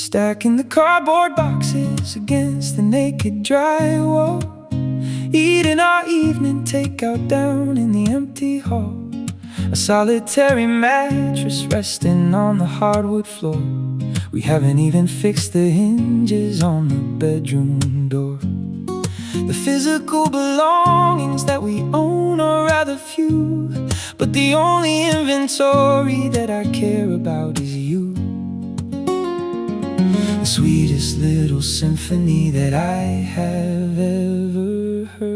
Stacking the cardboard boxes against the naked drywall, eating our evening takeout down in the empty hall. A solitary mattress resting on the hardwood floor. We haven't even fixed the hinges on the bedroom door. The physical belongings that we own are rather few, but the only inventory that I care about is you. The sweetest little symphony that I have ever heard.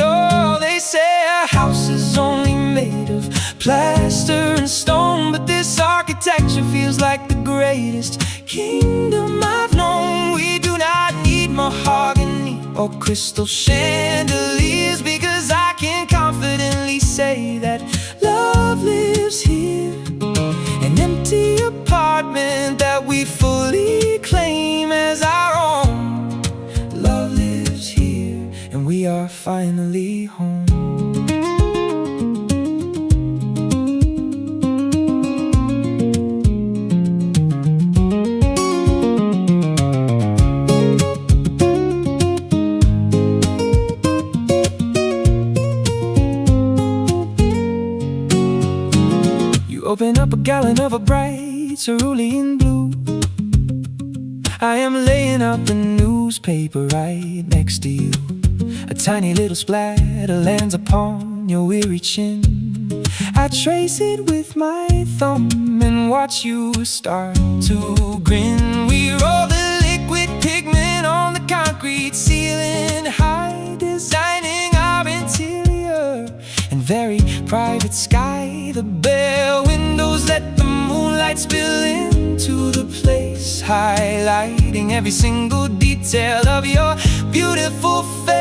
Oh, they say a house is only made of plaster and stone, but this architecture feels like the greatest kingdom I've known. We do not need mahogany or crystal chandeliers, because I can confidently say that love lives here. An empty apartment that we fully claim as our own. Love lives here, and we are finally home. Open up a gallon of a bright cerulean blue. I am laying out the newspaper right next to you. A tiny little splatter lands upon your weary chin. I trace it with my thumb and watch you start to grin. We roll the liquid pigment on the concrete ceiling high, designing our interior and very private sky. The bare windows let the moonlight spill into the place, highlighting every single detail of your beautiful face.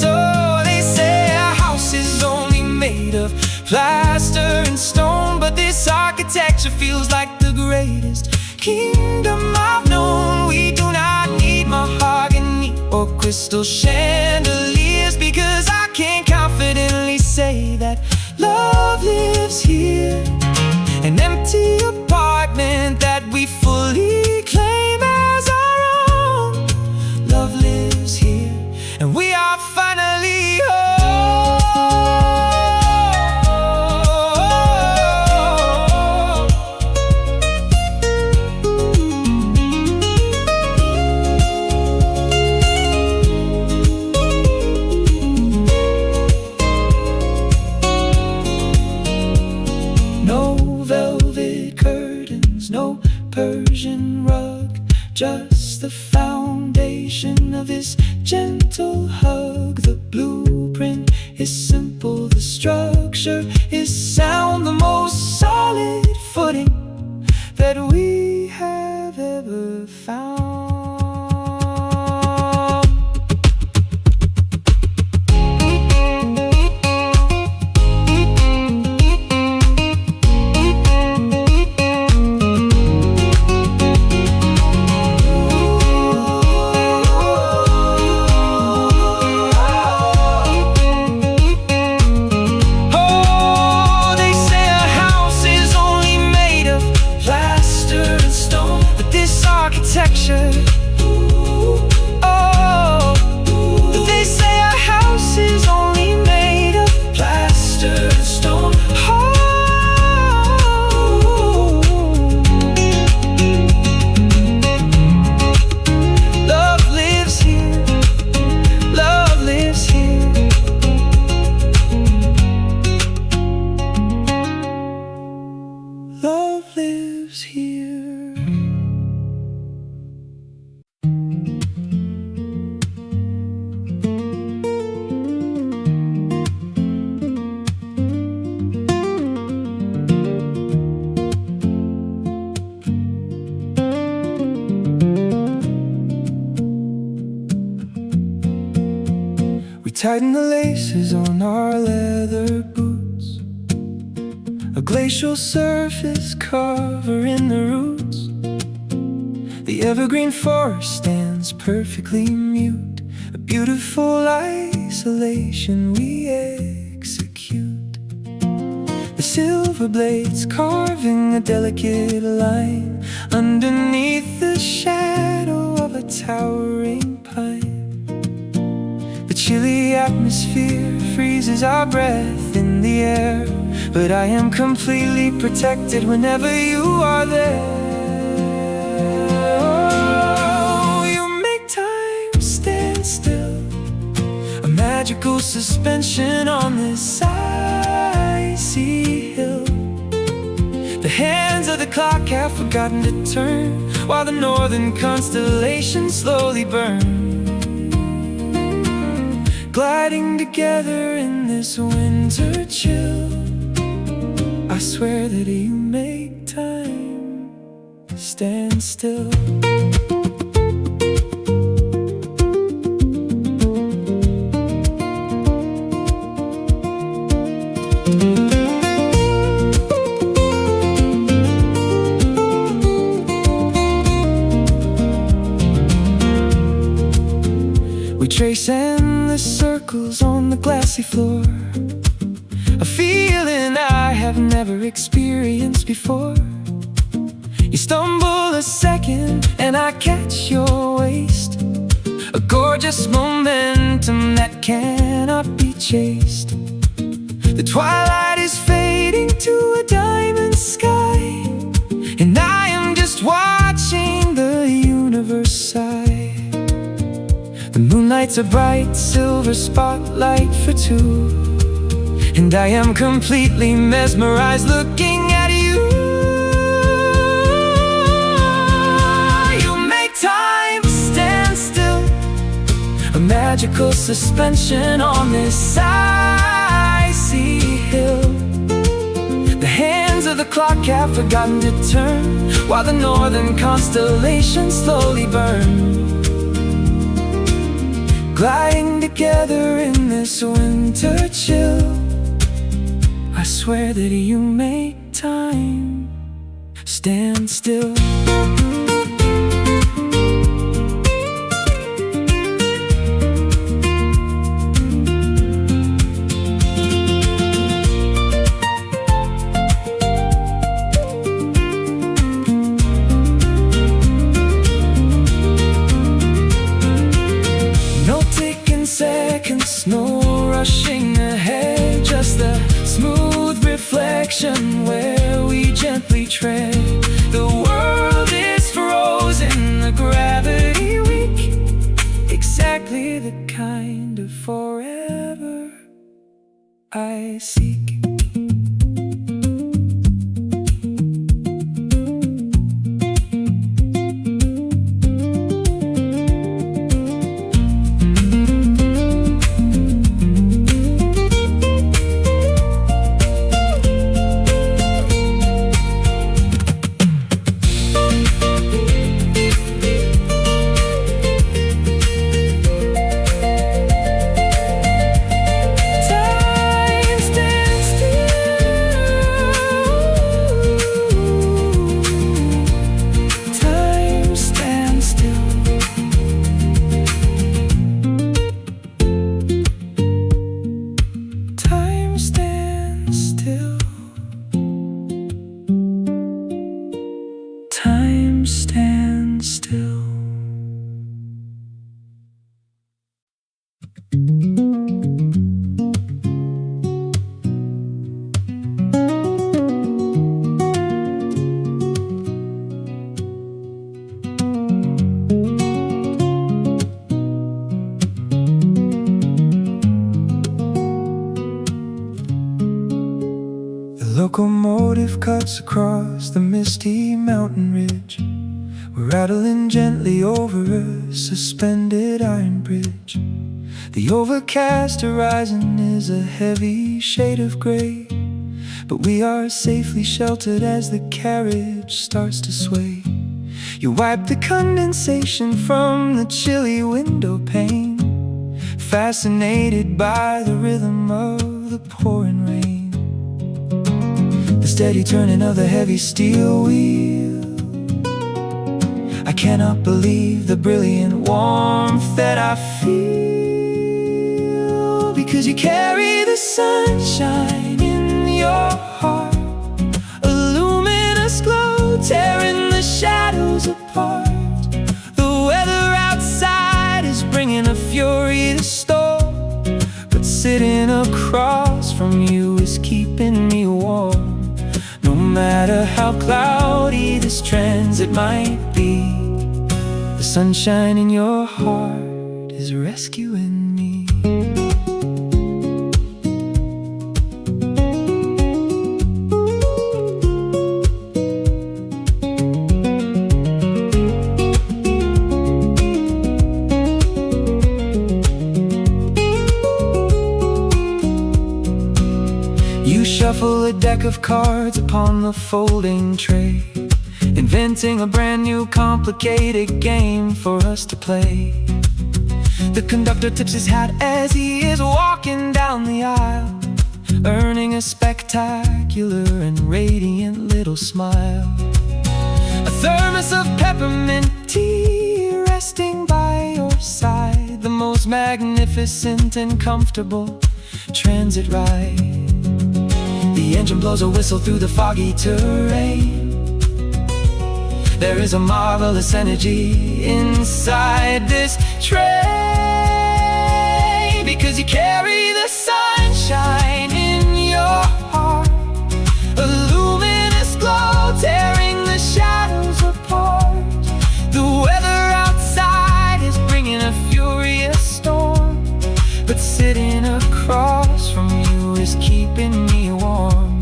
Oh, they say a house is only made of plaster and stone, but this architecture feels like the greatest kingdom I've known. We do not need mahogany or crystal chandeliers, because I can confidently say that love lives here. An empty apartment that we fully claim as our own. Love lives here, and we are finally home. No Persian rug, just the foundation of this gentle hug. The blueprint is simple, the structure is sound, the most solid footing that we have ever found. Oh, they say a house is only made of plaster and stone. Oh, love lives here, love lives here. Love lives here. We tighten the laces on our leather boots, a glacial surface covering the roots. The evergreen forest stands perfectly mute, a beautiful isolation we execute. The silver blades carving a delicate line underneath the shadow of a towering pine. The chilly atmosphere freezes our breath in the air, but I am completely protected whenever you are there. Oh, you make time stand still, a magical suspension on this icy hill. The hands of the clock have forgotten to turn, while the northern constellations slowly burn, gliding together in this winter chill. I swear that you make time stand still. We trace endless circles on the glassy floor, a feeling I have never experienced before. You stumble a second and I catch your waist, a gorgeous momentum that cannot be chased. The twilight is fading to a diamond sky, and I am just watching the universe sigh. The moonlight's a bright silver spotlight for two, and I am completely mesmerized looking at you. You make time stand still, a magical suspension on this icy hill. The hands of the clock have forgotten to turn, while the northern constellations slowly burn, gliding together in this winter chill. I swear that you make time stand still. No ticking seconds, no rushing ahead, just the smooth reflection where we gently tread. The world is frozen, the gravity weak, exactly the kind of forever I seek. Time stands still. The locomotive cuts across the misty mountain ridge. We're rattling gently over a suspended iron bridge. The overcast horizon is a heavy shade of gray, but we are safely sheltered as the carriage starts to sway. You wipe the condensation from the chilly window pane, fascinated by the rhythm of the pouring rain, the steady turning of the heavy steel wheel. I cannot believe the brilliant warmth that I feel, because you carry the sunshine in your heart, matter how cloudy this transit might be, the sunshine in your heart is rescuing me. You shuffle a deck of cards upon the folding tray, inventing a brand new complicated game for us to play. The conductor tips his hat as he is walking down the aisle, earning a spectacular and radiant little smile. A thermos of peppermint tea resting by your side, the most magnificent and comfortable transit ride. The engine blows a whistle through the foggy terrain. There is a marvelous energy inside this train, because you carry the sunshine in your heart, a luminous glow tearing the shadows apart. The weather outside is bringing a furious storm, but sitting across from you is keeping me warm.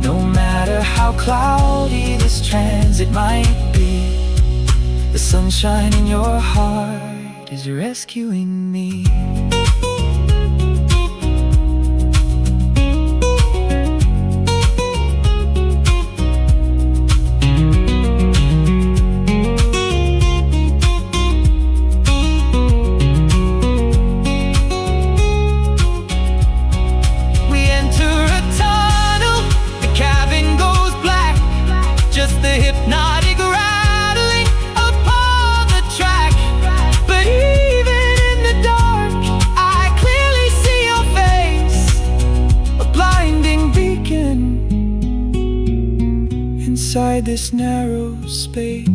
No matter how cloudy this transit might be, the sunshine in your heart is rescuing me. Inside this narrow space,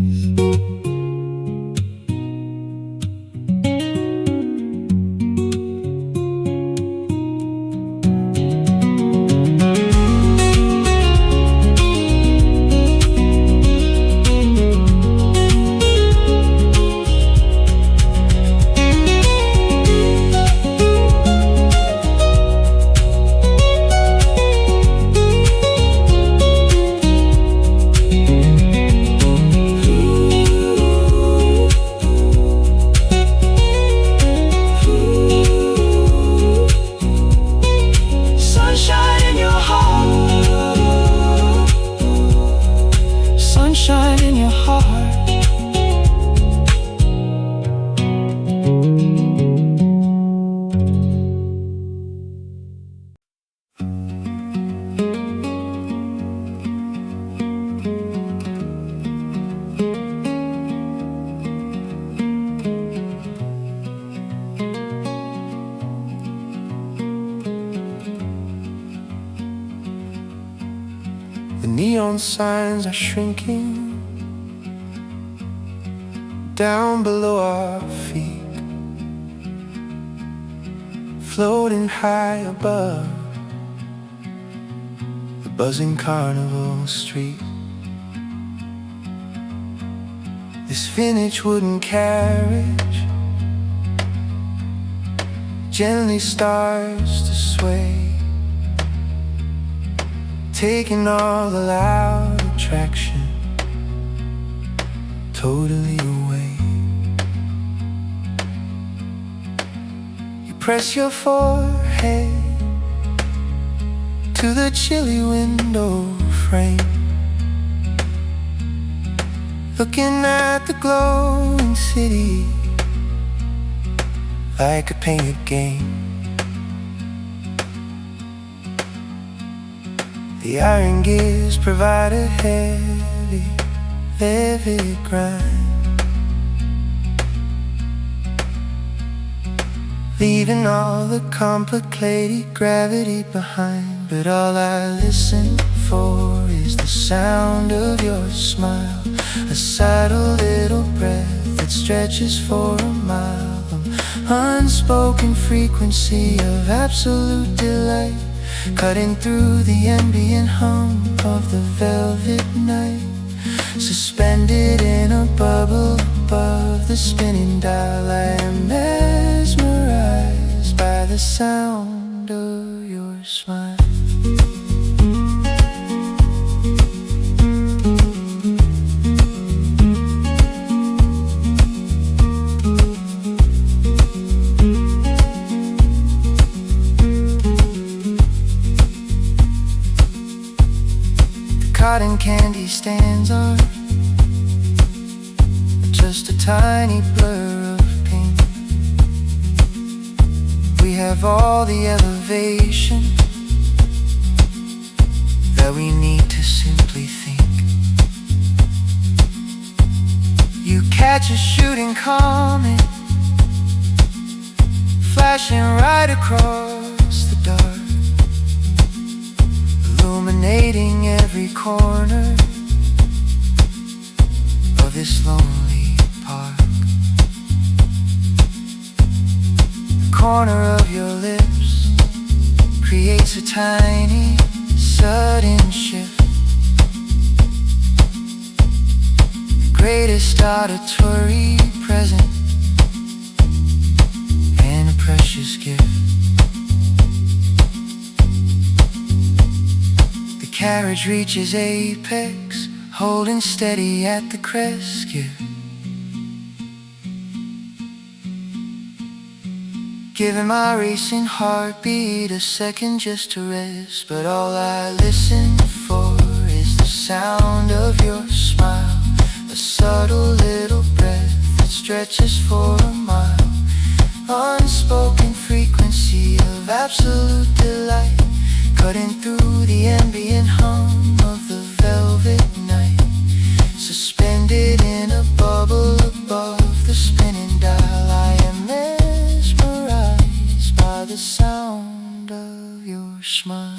sunshine in your heart. The neon signs are shrinking down below our feet, floating high above the buzzing carnival street. This vintage wooden carriage gently starts to sway, taking all the loud attraction totally away. You press your forehead to the chilly window frame, looking at the glowing city like a painted game. The iron gears provide a heavy, heavy grind, leaving all the complicated gravity behind. But all I listen for is the sound of your smile, a subtle little breath that stretches for a mile, an unspoken frequency of absolute delight cutting through the ambient hum of the velvet night, suspended in a bubble above the spinning dial. I am mesmerized by the sound of your smile. Cotton candy stands are just a tiny blur of pink. We have all the elevation that we need to simply think. You catch a shooting comet flashing right across the dark, illuminating every corner of this lonely park. The corner of your lips creates a tiny, sudden shift. The greatest auditory present and a precious gift. The carriage reaches apex, holding steady at the crest, yeah. Giving my racing heartbeat a second just to rest. But all I listen for is the sound of your smile, a subtle little breath that stretches for a mile, unspoken frequency of absolute delight, cutting through the ambient hum of the velvet night, suspended in a bubble above the spinning dial. I am mesmerized by the sound of your smile.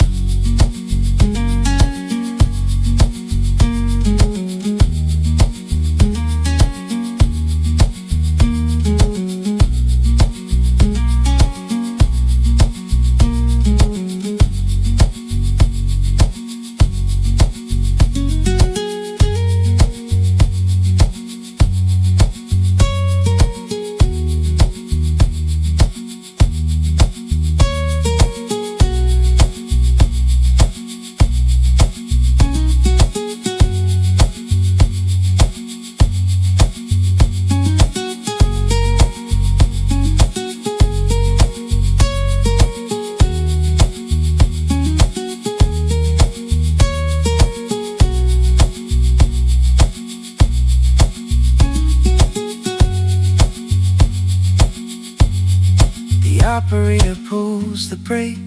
Operator pulls the brake,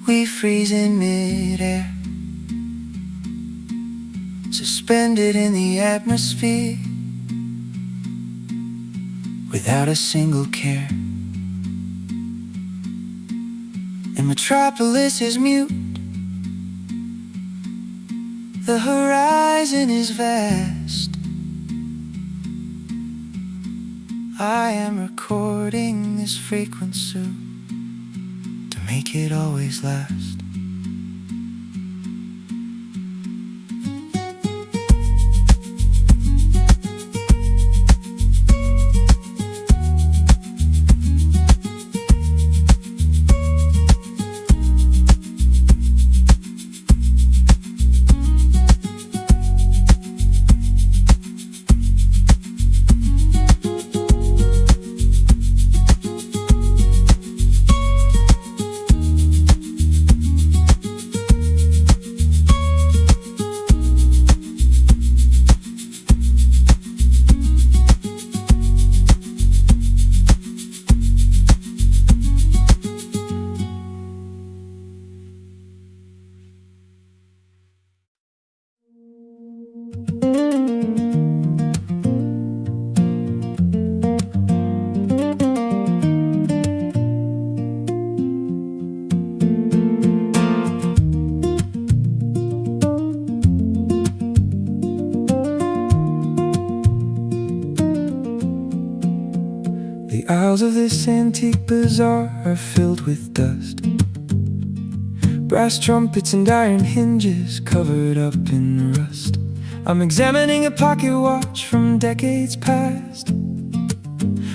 we freeze in midair, suspended in the atmosphere, without a single care. And metropolis is mute, the horizon is vast. I am recording this frequency to make it always last. aisles of this antique bazaar are filled with dust. Brass trumpets and iron hinges covered up in rust. I'm examining a pocket watch from decades past,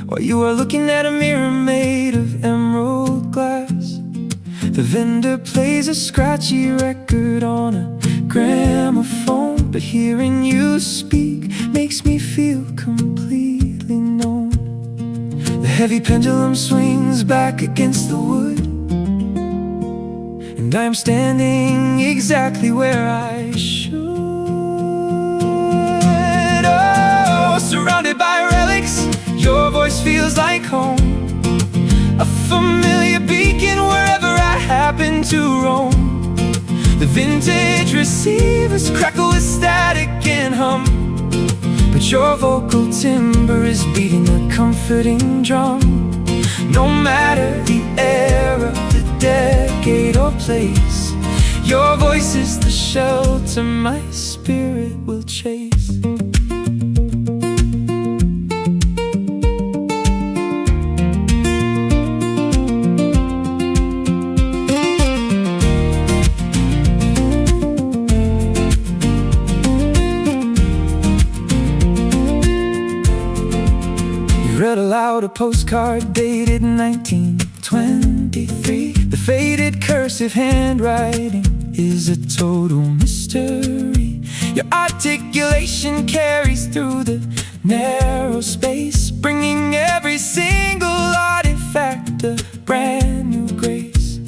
while you are looking at a mirror made of emerald glass. The vendor plays a scratchy record on a gramophone, but hearing you speak makes me feel completely known. The heavy pendulum swings back against the wood, and I am standing exactly where I should. Oh, surrounded by relics, your voice feels like home, a familiar beacon wherever I happen to roam. The vintage receivers crackle with static and hum, but your vocal timbre is beating a comforting drum. No matter the era, the decade or place, your voice is the shelter my spirit will chase. Read aloud a postcard dated 1923. The faded cursive handwriting is a total mystery. Your articulation carries through the narrow space, bringing every single artifact a brand new grace.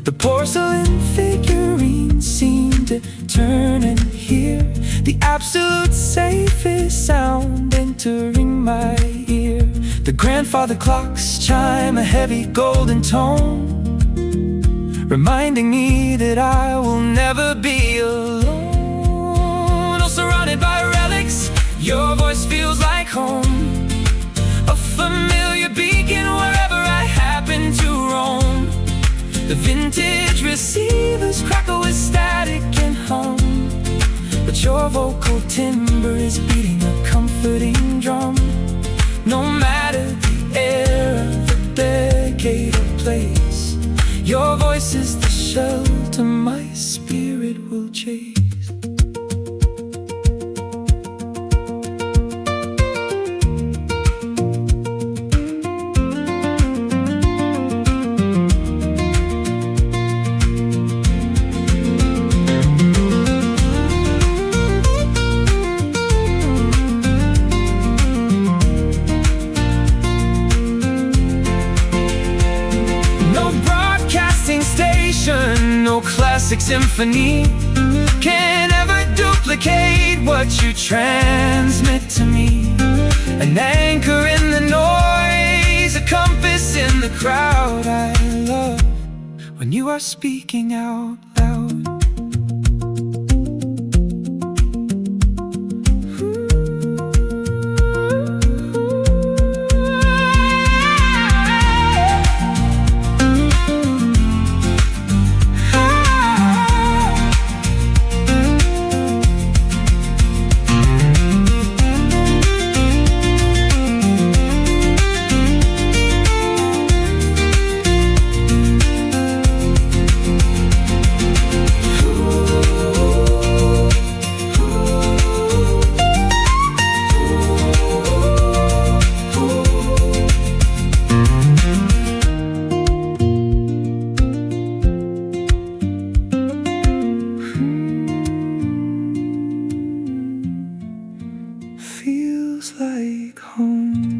The porcelain figurines seem to turn and hear the absolute safest sound entering my ear. The grandfather clocks chime a heavy golden tone, reminding me that I will never be alone. Oh, surrounded by relics, your voice feels like home, a familiar beacon wherever I happen to roam. The vintage receivers crackle with static and hum, but your vocal timbre is beating a comforting drum. No matter the era, the decade or place, your voice is the shelter my spirit will chase. No classic symphony can ever duplicate what you transmit to me. An anchor in the noise, a compass in the crowd. I love when you are speaking out loud. Feels like home.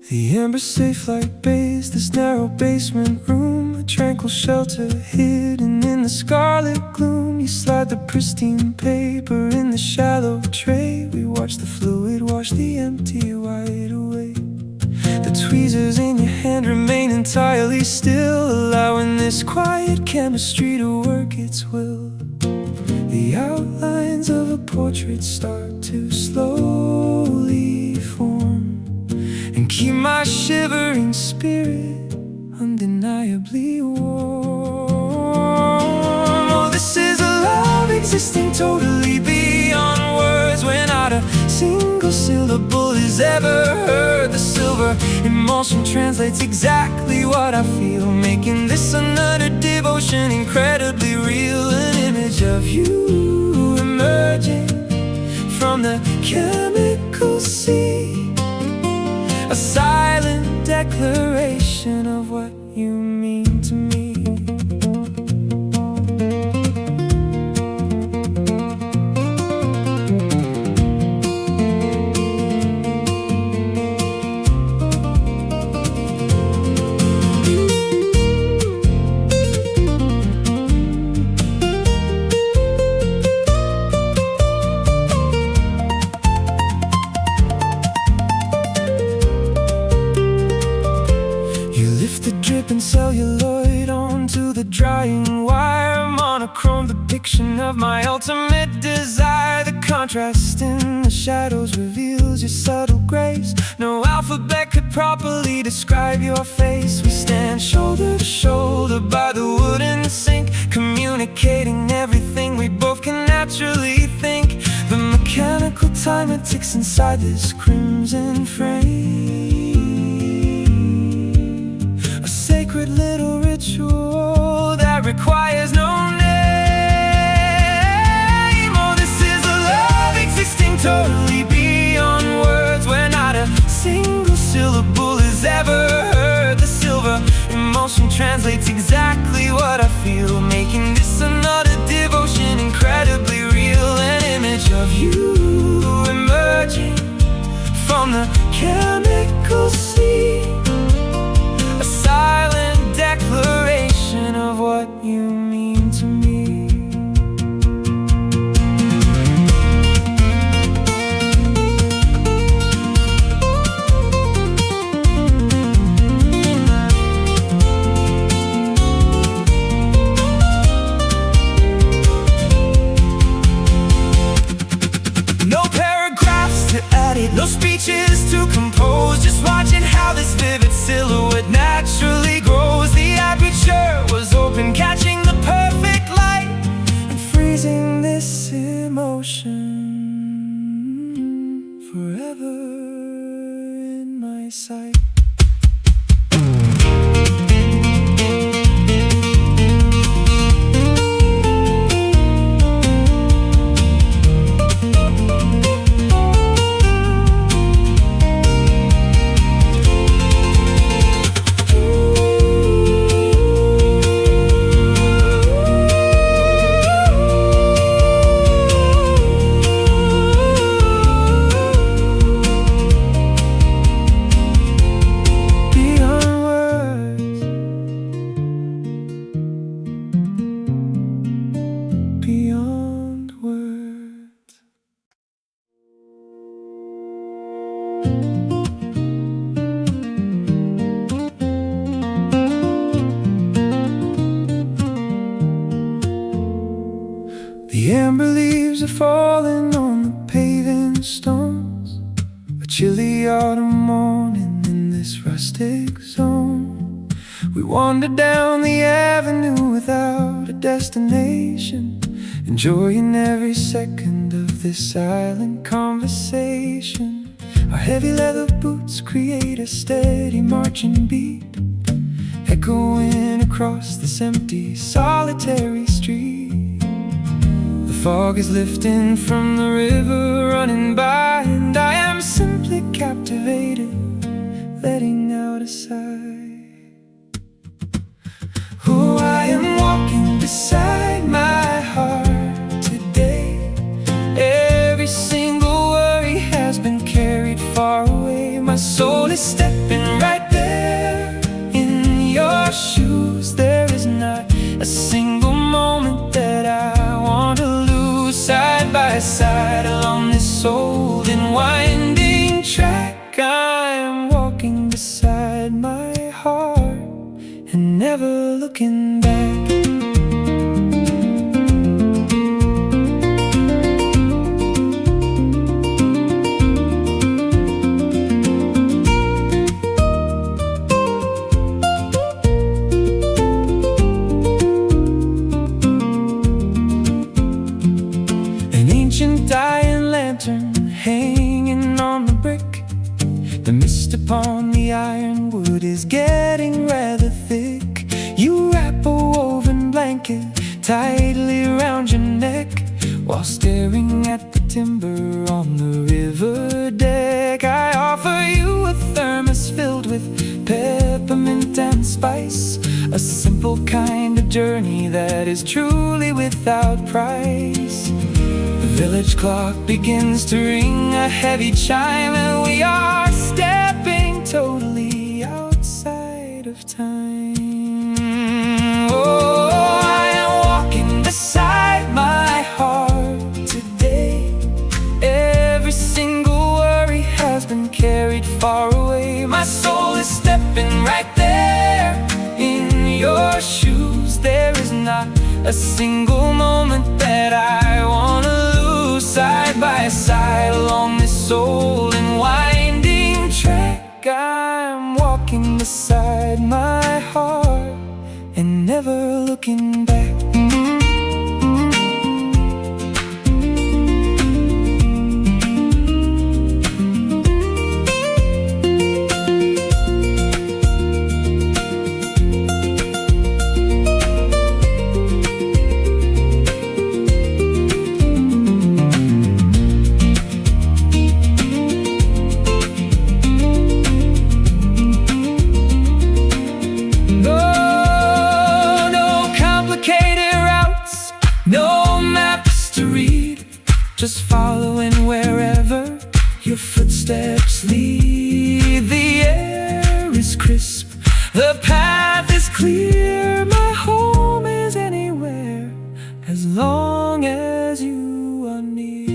The embers safe like bays, this narrow basement room, a tranquil shelter hidden in the scarlet gloom. You slide the pristine paper in the shallow tray. We watch the fluid wash the empty white away. The tweezers in your hand remain entirely still, allowing this quiet chemistry to work its will. The outline outlines of a portrait start to slowly form and keep my shivering spirit undeniably warm. Oh, this is a love existing totally beyond words, where not a single syllable is ever heard. The silver emotion translates exactly what I feel, making this another devotion incredibly real. An image of you emerging from the chemical sea, a silent declaration of what you mean to me. And celluloid onto the drying wire, monochrome depiction of my ultimate desire. The contrast in the shadows reveals your subtle grace. No alphabet could properly describe your face. We stand shoulder to shoulder by the wooden sink, communicating everything we both can naturally think. The mechanical timer ticks inside this crimson frame, sacred little ritual that requires no name. Oh, this is a love existing totally beyond words, where not a single syllable is ever heard. The silver emotion translates exactly what I feel, making this another devotion incredibly real. An image of you emerging from the chemical sea, a silent declaration of what you mean to me. No paragraphs to edit, no speeches to compose, just watching how this vivid silhouette naturally grows. The aperture was open, catching the perfect light and freezing this emotion forever in my sight. The amber leaves are falling on the paving stones, a chilly autumn morning in this rustic zone. We wander down the avenue without a destination, enjoying every second of this silent conversation. Our heavy leather boots create a steady marching beat, echoing across this empty, solitary street. The fog is lifting from the river running by, and I am simply captivated, letting out a sigh. Oh, I am walking beside my heart today. Every single worry has been carried far away. My soul is stepping right there in your shoes. There is not a single moment that I want to lose. Side by side along this old and winding track, I am walking beside my heart and never looking back. tightly around your neck while staring at the timber on the river deck. I offer you a thermos filled with peppermint and spice, a simple kind of journey that is truly without price. The village clock begins to ring a heavy chime, and we are stepping totally outside of time. Oh, I am walking beside my heart today. Every single worry has been carried far away. My soul is stepping right there in your shoes. There is not a single moment that I wanna lose. Side by side along this old and winding track, I'm walking beside my heart and never looking back. Just following wherever your footsteps lead. The air is crisp, the path is clear. My home is anywhere as long as you are near.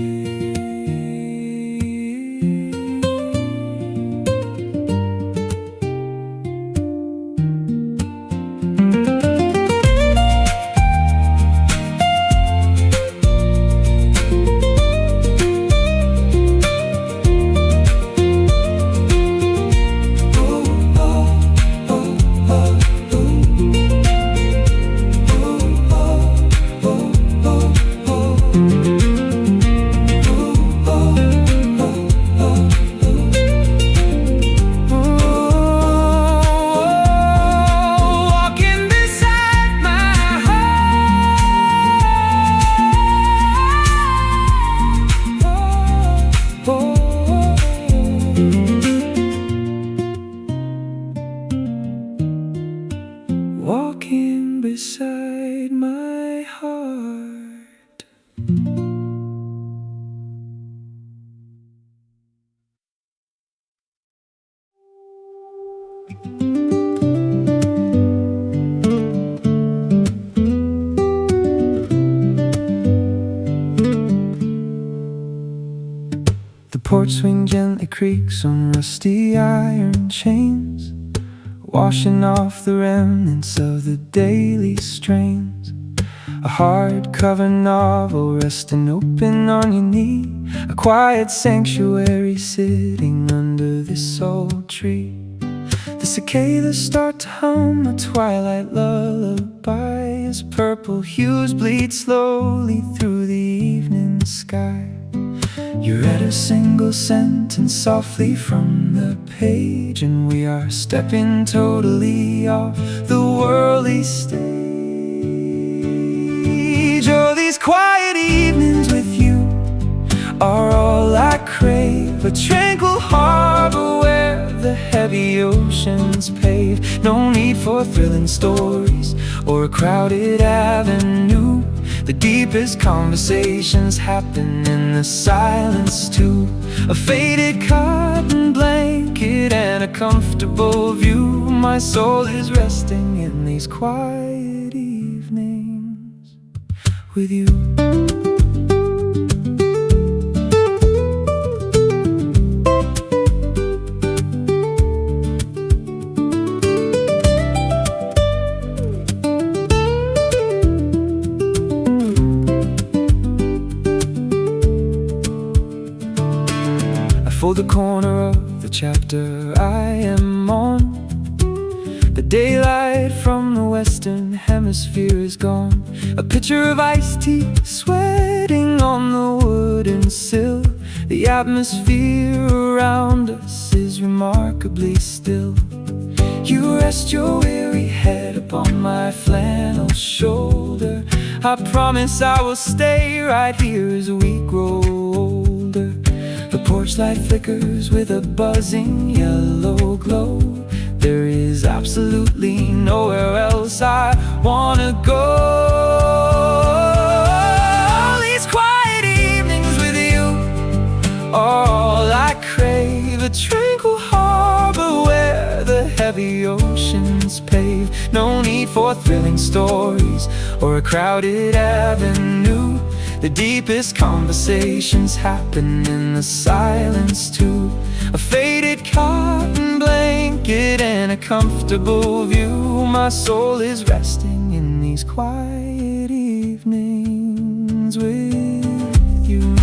Walking beside my heart. The porch swing gently creaks on rusty iron chains, washing off the remnants of the daily strains. A hardcover novel resting open on your knee, a quiet sanctuary sitting under this old tree. The cicadas start to hum a twilight lullaby as purple hues bleed slowly through the evening sky. You read a single sentence softly from the page, and we are stepping totally off the worldly stage. Oh, these quiet evenings with you are all I crave, a tranquil harbor where the heavy oceans pave. No need for thrilling stories or a crowded avenue. The deepest conversations happen in the silence too. A faded cotton blanket and a comfortable view. My soul is resting in these quiet evenings with you. Fold the corner of the chapter I am on. The daylight from the western hemisphere is gone. A pitcher of iced tea sweating on the wooden sill. The atmosphere around us is remarkably still. You rest your weary head upon my flannel shoulder. I promise I will stay right here as we grow older. The porch light flickers with a buzzing yellow glow. There is absolutely nowhere else I wanna go. These quiet evenings with you are all I crave. A tranquil harbor where the heavy oceans pave. No need for thrilling stories or a crowded avenue. The deepest conversations happen in the silence too. A faded cotton blanket and a comfortable view. My soul is resting in these quiet evenings with you.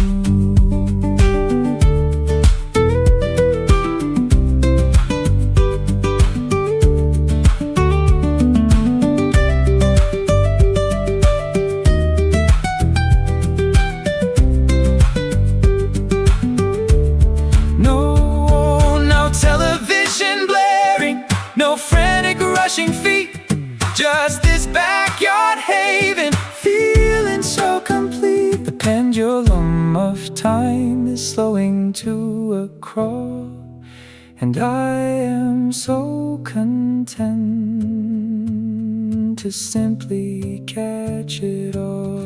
Rushing feet, just this backyard haven, feeling so complete. The pendulum of time is slowing to a crawl, and I am so content to simply catch it all.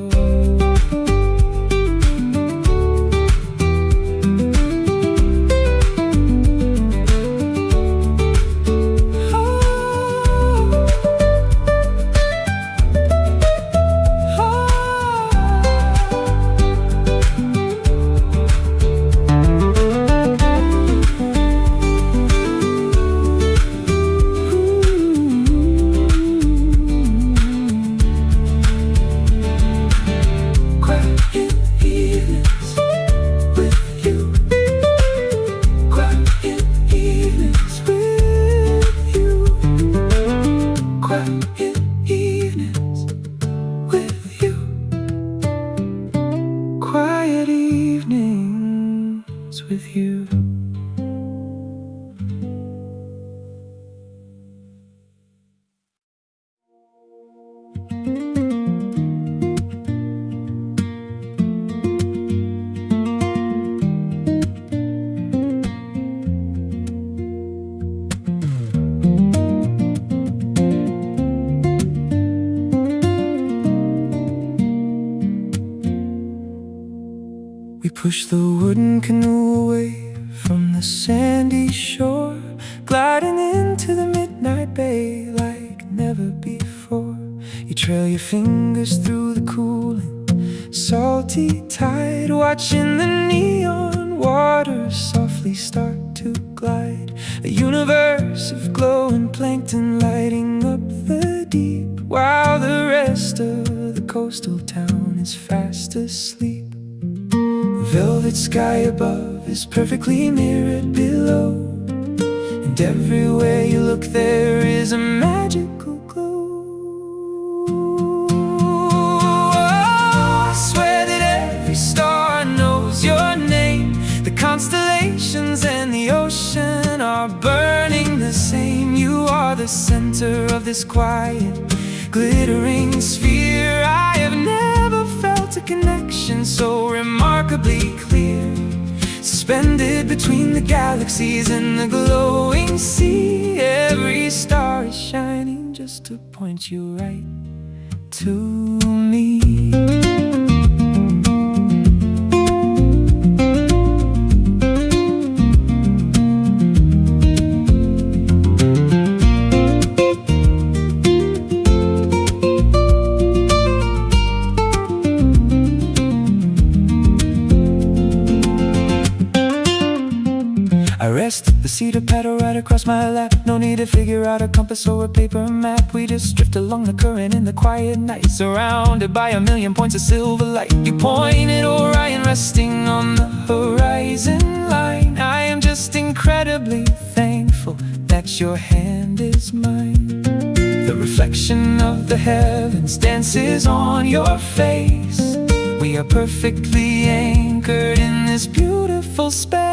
With you. We push the wooden canoe away from the sandy shore, gliding into the midnight bay like never before. You trail your fingers through the cooling, salty tide, watching the neon waters softly start to glide. A universe of glowing plankton lighting up the deep, while the rest of the coastal town is fast asleep. The velvet sky above is perfectly mirrored below, and everywhere you look there is a magical glow. Oh, I swear that every star knows your name. The constellations and the ocean are burning the same. You are the center of this quiet, glittering sphere. I have never felt a connection so remarkably clear, suspended between the galaxies and the glowing sea. Every star is shining just to point you right to me. I rest the cedar paddle right across my lap. No need to figure out a compass or a paper map. We just drift along the current in the quiet night, surrounded by a million points of silver light. You point at Orion resting on the horizon line. I am just incredibly thankful that your hand is mine. The reflection of the heavens dances on your face. We are perfectly anchored in this beautiful space.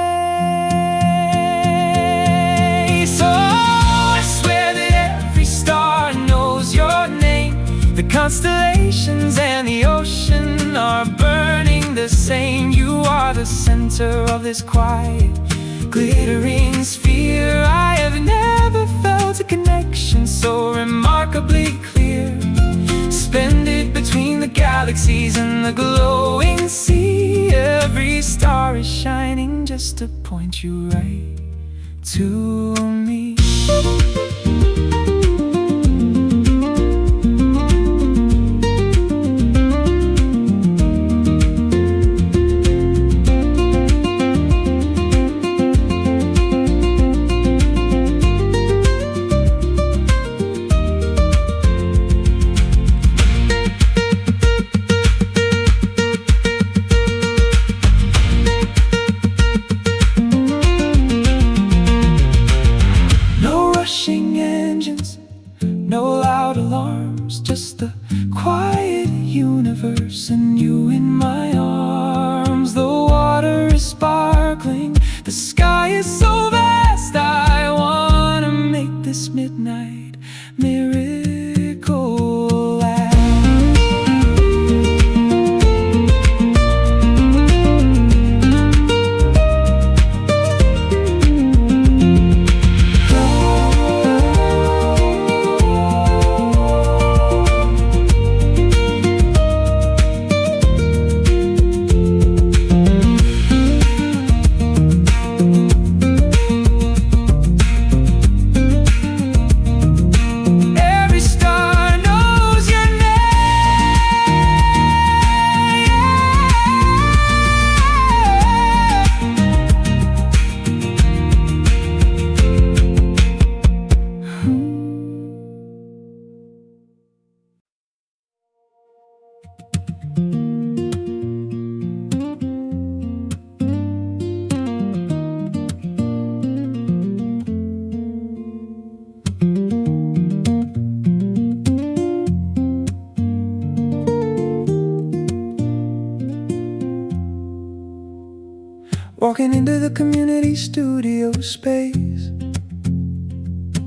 So I swear that every star knows your name. The constellations and the ocean are burning the same. You are the center of this quiet, glittering sphere. I have never felt a connection so remarkably clear. Suspended between the galaxies and the glowing sea. Every star is shining just to point you right to me. Rushing engines, no loud alarms, just the quiet universe and you in my arms. The water is sparkling, the sky is so vast. I wanna make this midnight miracle last. Walking into the community studio space,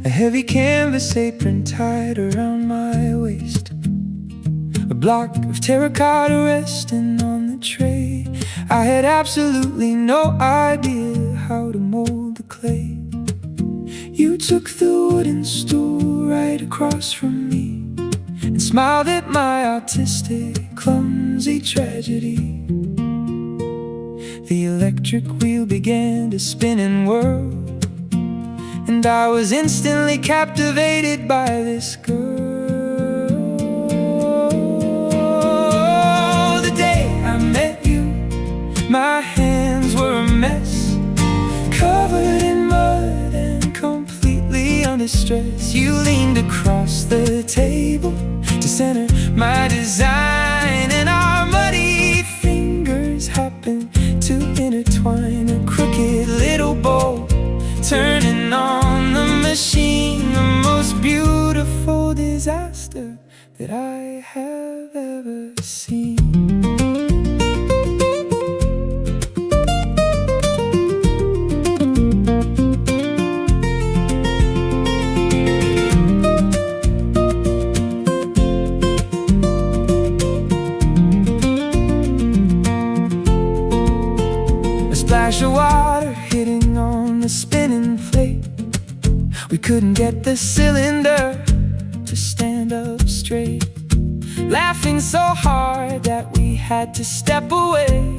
a heavy canvas apron tied around my waist, a block of terracotta resting on the tray. I had absolutely no idea how to mold the clay. You took the wooden stool right across from me and smiled at my artistic, clumsy tragedy. The electric wheel began to spin and whirl, and I was instantly captivated by this girl. The day I met you, my hands were a mess, covered in mud and completely under stress. You leaned across the table to center my design, and our muddy fingers happened to intertwine a crooked little bowl, turning on the machine. The most beautiful disaster that I have ever seen. Splash of water hitting on the spinning plate. We couldn't get the cylinder to stand up straight, laughing so hard that we had to step away,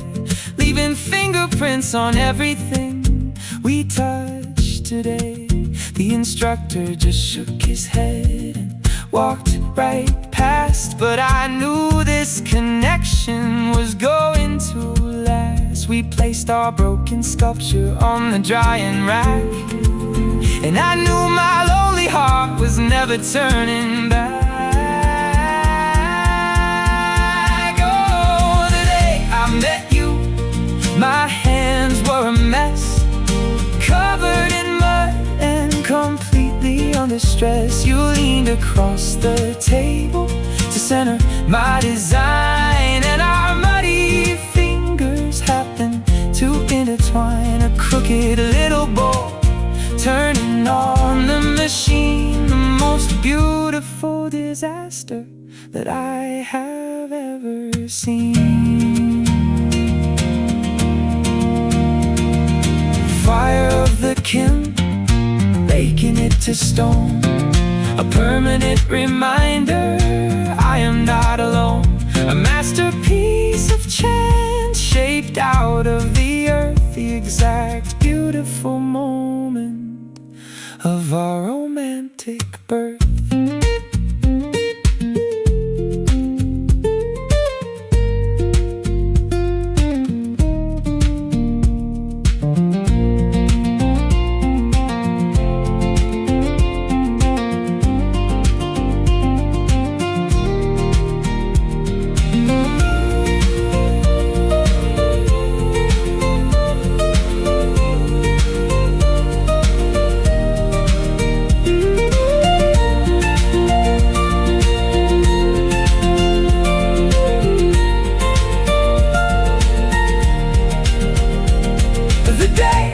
leaving fingerprints on everything we touched today. The instructor just shook his head and walked right past, but I knew this connection was going to last. We placed our broken sculpture on the drying rack, and I knew my lonely heart was never turning back. Oh, the day I met you, my hands were a mess, covered in mud and completely under stress. You leaned across the table to center my design, and our muddy fingers happened to intertwine a crooked little bowl, turning on the machine. The most beautiful disaster that I have ever seen. Fire of the kiln, baking it to stone, a permanent reminder I am not alone. A masterpiece of chance shaped out of the earth, the exact beautiful moment of our romantic birth.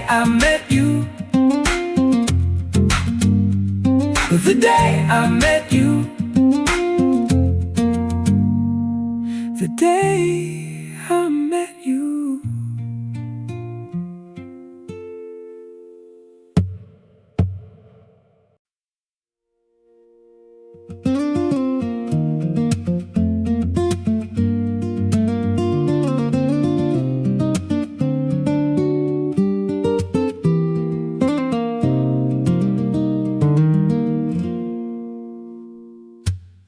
I met you, the day I met you, the day I met you.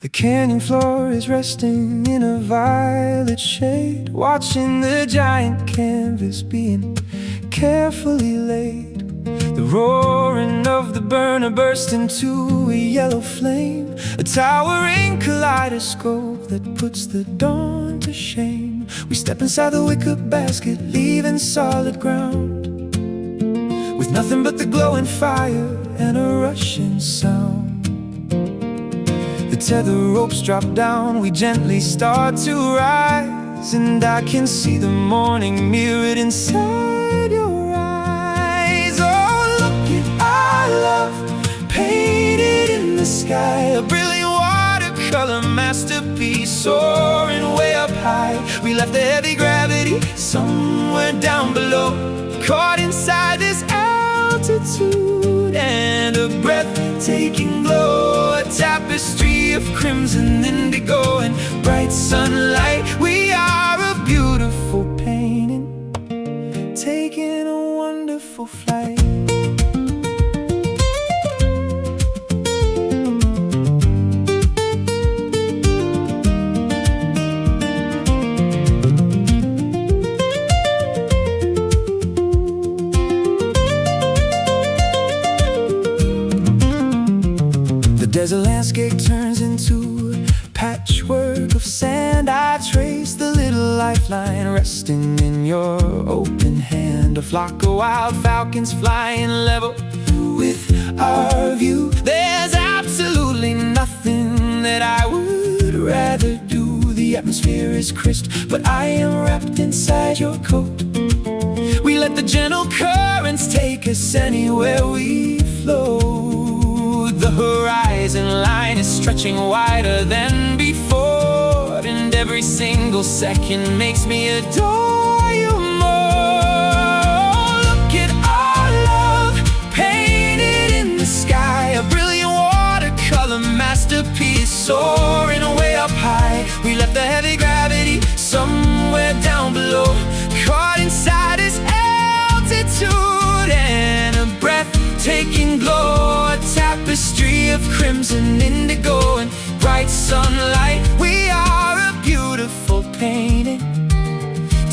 The canyon floor is resting in a violet shade, watching the giant canvas being carefully laid. The roaring of the burner burst into a yellow flame, a towering kaleidoscope that puts the dawn to shame. We step inside the wicker basket, leaving solid ground, with nothing but the glowing fire and a rushing sound. The tether ropes drop down, we gently start to rise, and I can see the morning mirrored inside your eyes. Oh, look at our love, painted in the sky, a brilliant watercolor masterpiece, soaring way up high. We left the heavy gravity somewhere down below, caught inside this altitude, and a breathtaking glow, a tapestry of crimson indigo and bright sunlight. We are a beautiful painting, taking a wonderful flight. As a landscape turns into a patchwork of sand, I trace the little lifeline resting in your open hand. A flock of wild falcons flying level with our view. There's absolutely nothing that I would rather do. The atmosphere is crisp, but I am wrapped inside your coat. We let the gentle currents take us anywhere we flow. The horizon line is stretching wider than before, and every single second makes me adore you more. Look at our love, painted in the sky, a brilliant watercolor masterpiece, soaring way up high. We left the heavy gravity somewhere down below, caught inside this altitude, and a breathtaking glow, a tapestry of crimson indigo and bright sunlight. We are a beautiful painting,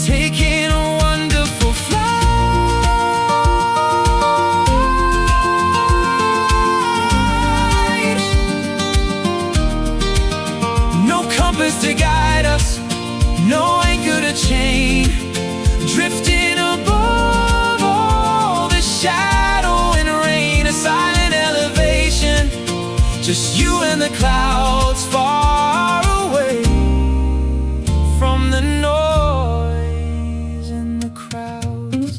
taking a wonderful flight. No compass to guide us, no anchor to chain, drifting above all the shadow and rain. A silent elevation, just you and the clouds far away from the noise and the crowds.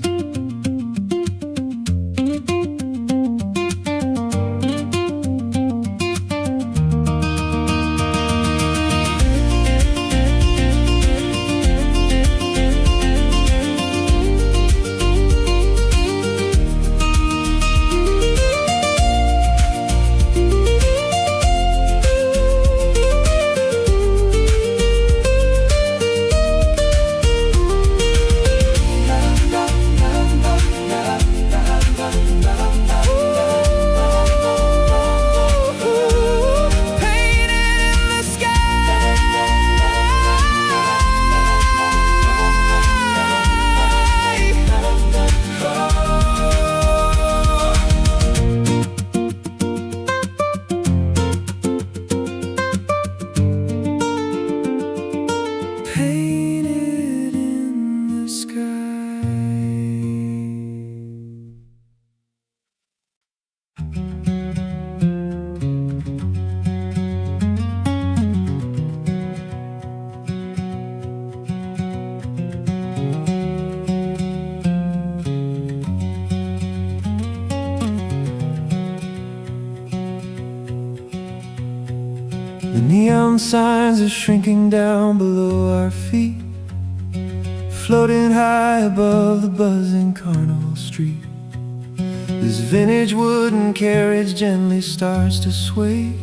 Neon signs are shrinking down below our feet, floating high above the buzzing carnival street. This vintage wooden carriage gently starts to sway,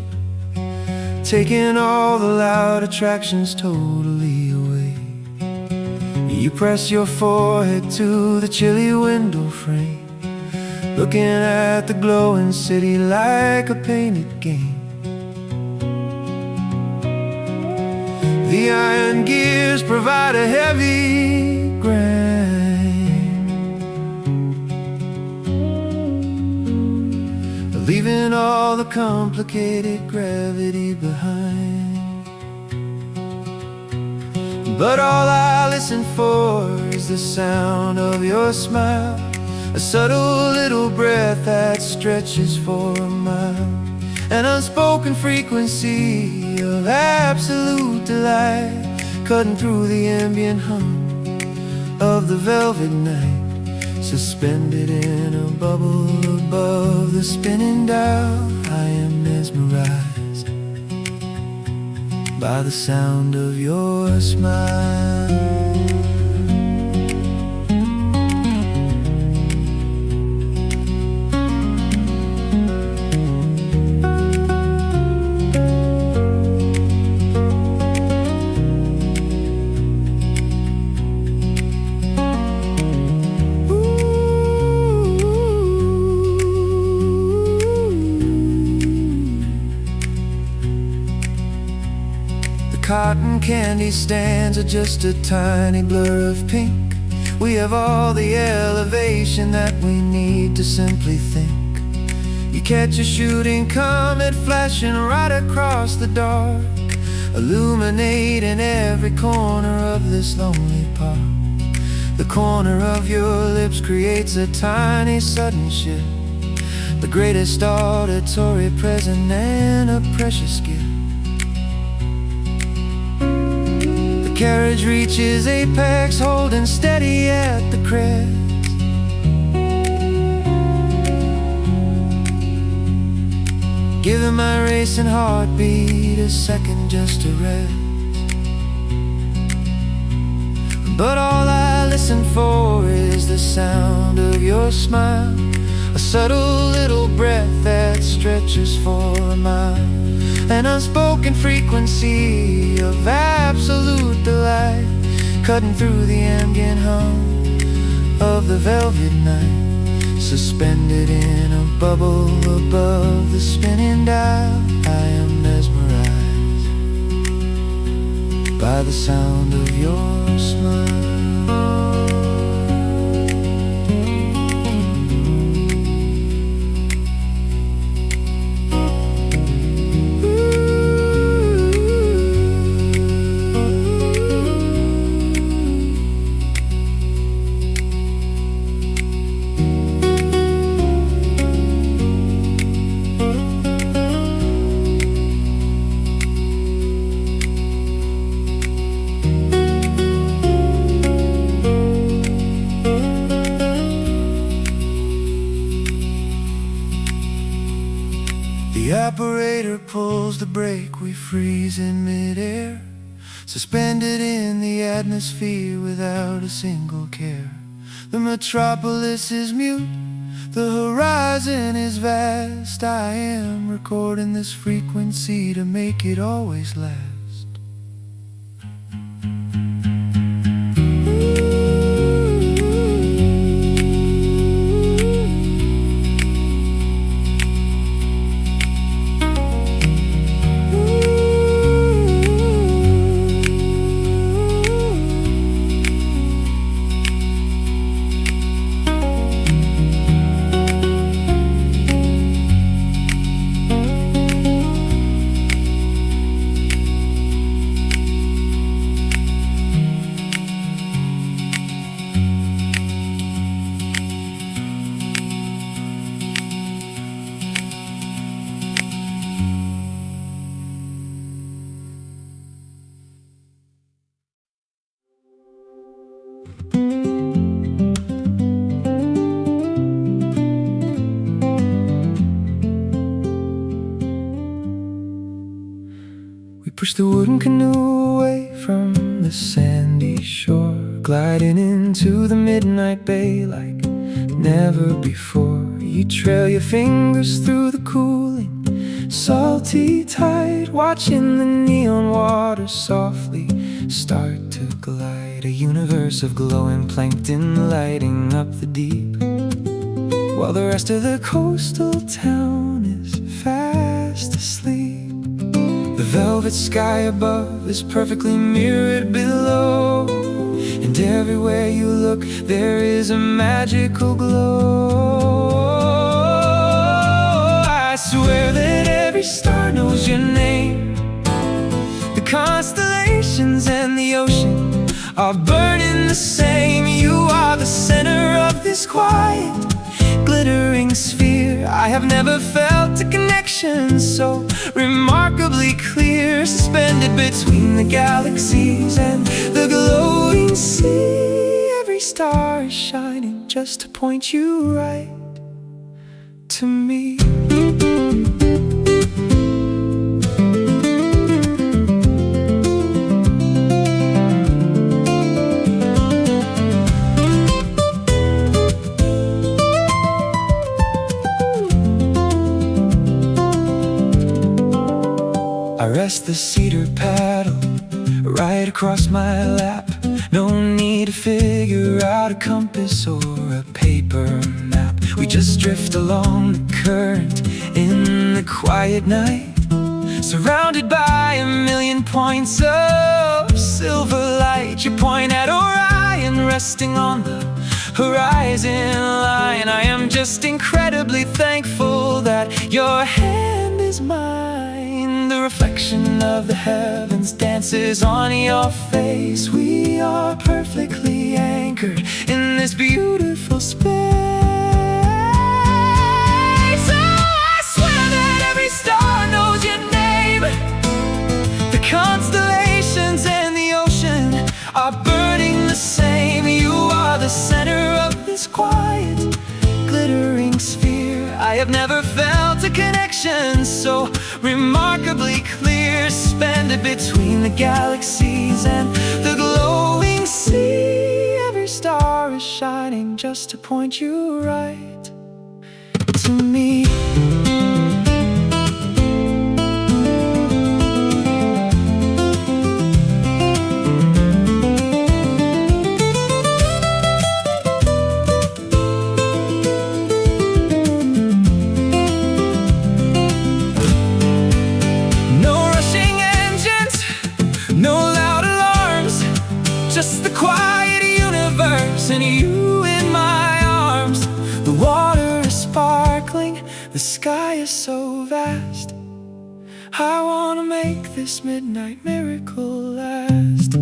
taking all the loud attractions totally away. You press your forehead to the chilly window frame, looking at the glowing city like a painted game. The iron gears provide a heavy grind, leaving all the complicated gravity behind. But all I listen for is the sound of your smile, a subtle little breath that stretches for a mile, an unspoken frequency of absolute delight, cutting through the ambient hum of the velvet night, suspended in a bubble above the spinning dial. I am mesmerized by the sound of your smile. Cotton candy stands are just a tiny blur of pink. We have all the elevation that we need to simply think. You catch a shooting comet flashing right across the dark, illuminating every corner of this lonely park. The corner of your lips creates a tiny sudden shift, the greatest auditory present and a precious gift. Carriage reaches apex, holding steady at the crest. Giving my racing heartbeat a second just to rest. But all I listen for is the sound of your smile, a subtle little breath that stretches for a mile, an unspoken frequency of absolute delight, cutting through the ambient hum of the velvet night, suspended in a bubble above the spinning dial. I am mesmerized by the sound of your smile. The operator pulls the brake, we freeze in midair, suspended in the atmosphere without a single care. The metropolis is mute, the horizon is vast. I am recording this frequency to make it always last. Push the wooden canoe away from the sandy shore, gliding into the midnight bay like never before. You trail your fingers through the cooling, salty tide, watching the neon water softly start to glide. A universe of glowing plankton lighting up the deep, while the rest of the coastal town is fast asleep. The velvet sky above is perfectly mirrored below, and everywhere you look there is a magical glow. I swear that every star knows your name. The constellations and the ocean are burning the same. You are the center of this quiet, glittering sphere. I have never felt a connection so remarkably clear, suspended between the galaxies and the glowing sea. Every star is shining just to point you right to me. I rest the cedar paddle right across my lap. No need to figure out a compass or a paper map. We just drift along the current in the quiet night, surrounded by a million points of silver light. You point at Orion, resting on the horizon line. I am just incredibly thankful that your hand is mine. The reflection of the heavens dances on your face. We are perfectly anchored in this beautiful space. Oh, I swear that every star knows your name. The constellations and the ocean are burning the same. You are the center of this quiet, glittering sphere. I have never felt a connection so remarkably clear, suspended between the galaxies and the glowing sea. Every star is shining just to point you right to me. Just the quiet universe and you in my arms. The water is sparkling, the sky is so vast. I wanna make this midnight miracle last.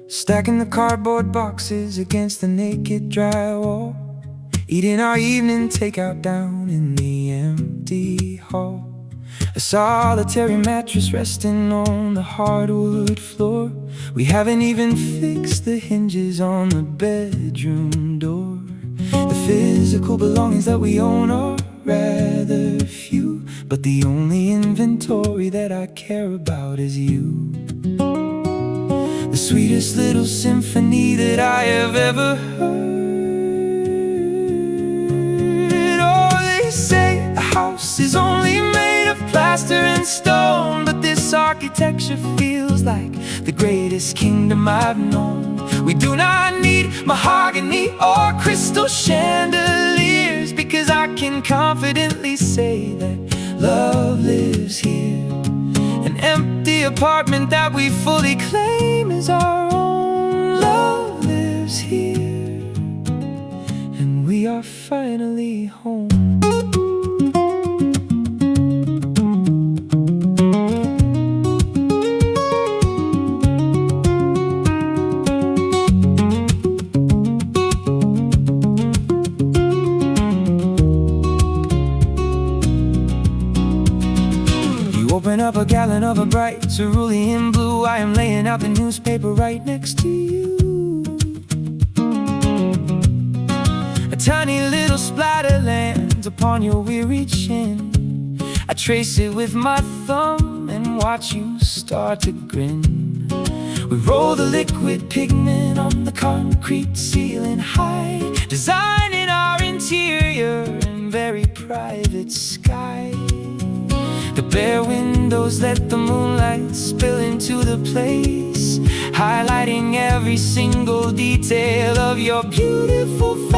Stacking the cardboard boxes against the naked drywall, eating our evening takeout down in the empty hall. A solitary mattress resting on the hardwood floor. We haven't even fixed the hinges on the bedroom door. The physical belongings that we own are rather few, but the only inventory that I care about is you. the sweetest little symphony that I have ever heard. Oh, they say a house is only made of plaster and stone, but this architecture feels like the greatest kingdom I've known. We do not need mahogany or crystal chandeliers, because I can confidently say that love lives here. An empty apartment that we fully claim as our own. Love lives here, and we are finally home. Open up a gallon of a bright cerulean blue. I am laying out the newspaper right next to you. A tiny little splatter lands upon your weary chin. I trace it with my thumb and watch you start to grin. We roll the liquid pigment on the concrete ceiling high, designing our interior in very private sky. The bare windows let the moonlight spill into the place, highlighting every single detail of your beautiful face.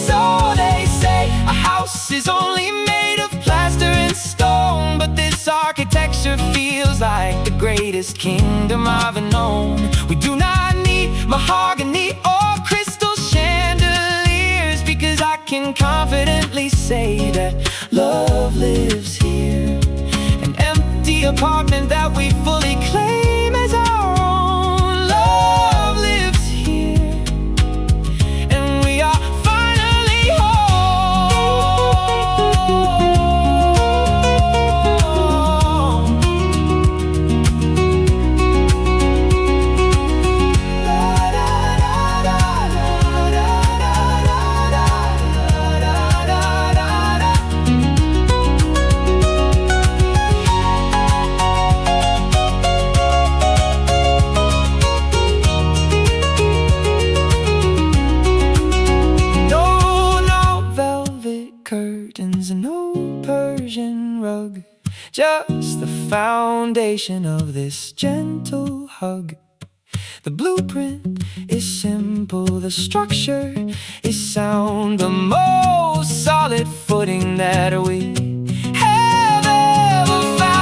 So they say a house is only made of plaster and stone, but this architecture feels like the greatest kingdom I've known. We do not need mahogany or crystal chandeliers, because I can confidently say that love lives here. An empty apartment that we fully claim as our own. Love lives here, and we are finally home. Curtains and no Persian rug, just the foundation of this gentle hug. The blueprint is simple, the structure is sound, the most solid footing that we have ever found.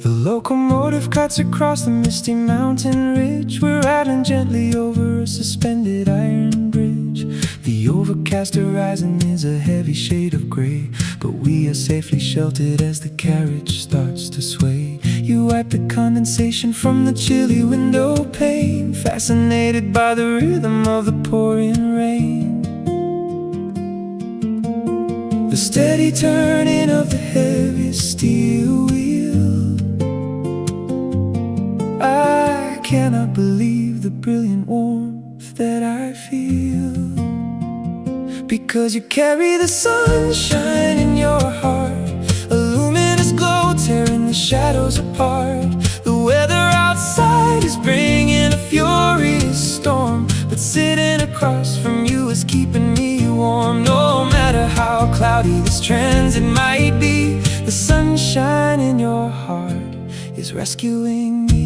Locomotive cuts across the misty mountain ridge. We're rattling gently over a suspended iron bridge. The overcast horizon is a heavy shade of gray, but we are safely sheltered as the carriage starts to sway. You wipe the condensation from the chilly window pane, fascinated by the rhythm of the pouring rain. The steady turning of the heavy steel wheel. I cannot believe the brilliant warmth that I feel, because you carry the sunshine in your heart, a luminous glow tearing the shadows apart. The weather outside is bringing a furious storm, but sitting across from you is keeping me warm. No matter how cloudy this transit might be, The sunshine in your heart is rescuing me.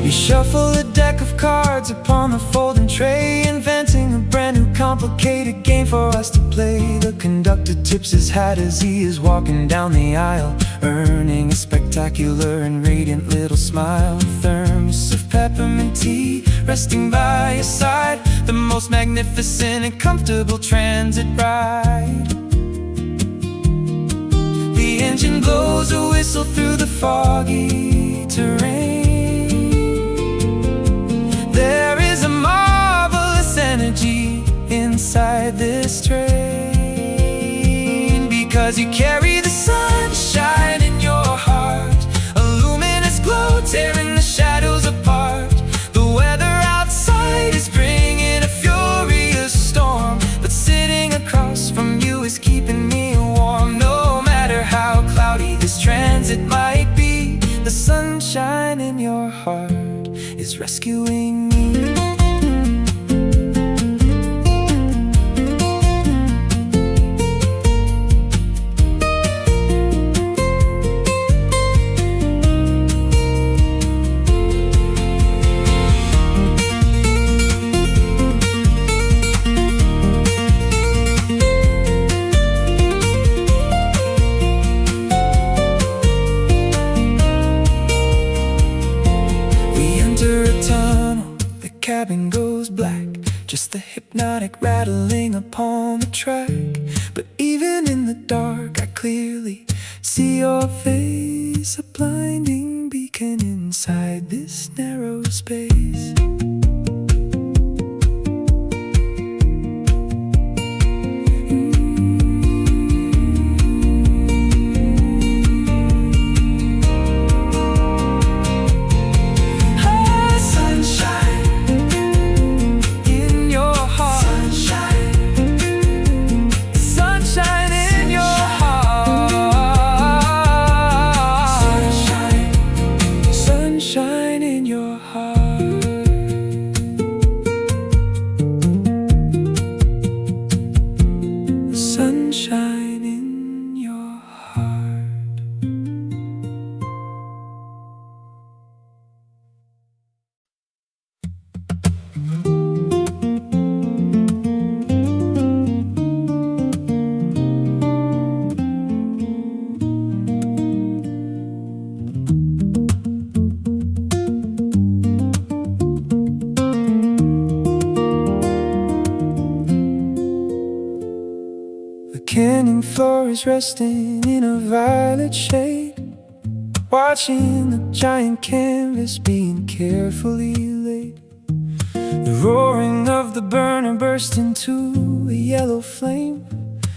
Shuffle a deck of cards upon the folding tray, inventing a brand new complicated game for us to play. The conductor tips his hat as he is walking down the aisle, earning a spectacular and radiant little smile. Thermos of peppermint tea resting by his side, the most magnificent and comfortable transit ride. The engine blows a whistle through the foggy terrain. There is a marvelous energy inside this train, because you carry the sunshine in your heart, a luminous glow tearing the shadows apart. The weather outside is bringing a furious storm, but sitting across from you is keeping me warm. No matter how cloudy this transit might be, the sunshine in your heart is rescuing me. Cabin goes black, just the hypnotic rattling upon the track. But even in the dark I clearly see your face, a blinding beacon inside this narrow space. Sunshine in your heart. The canyon floor is resting in a violet shade, watching the giant canvas being carefully laid. The roaring of the burner burst into a yellow flame,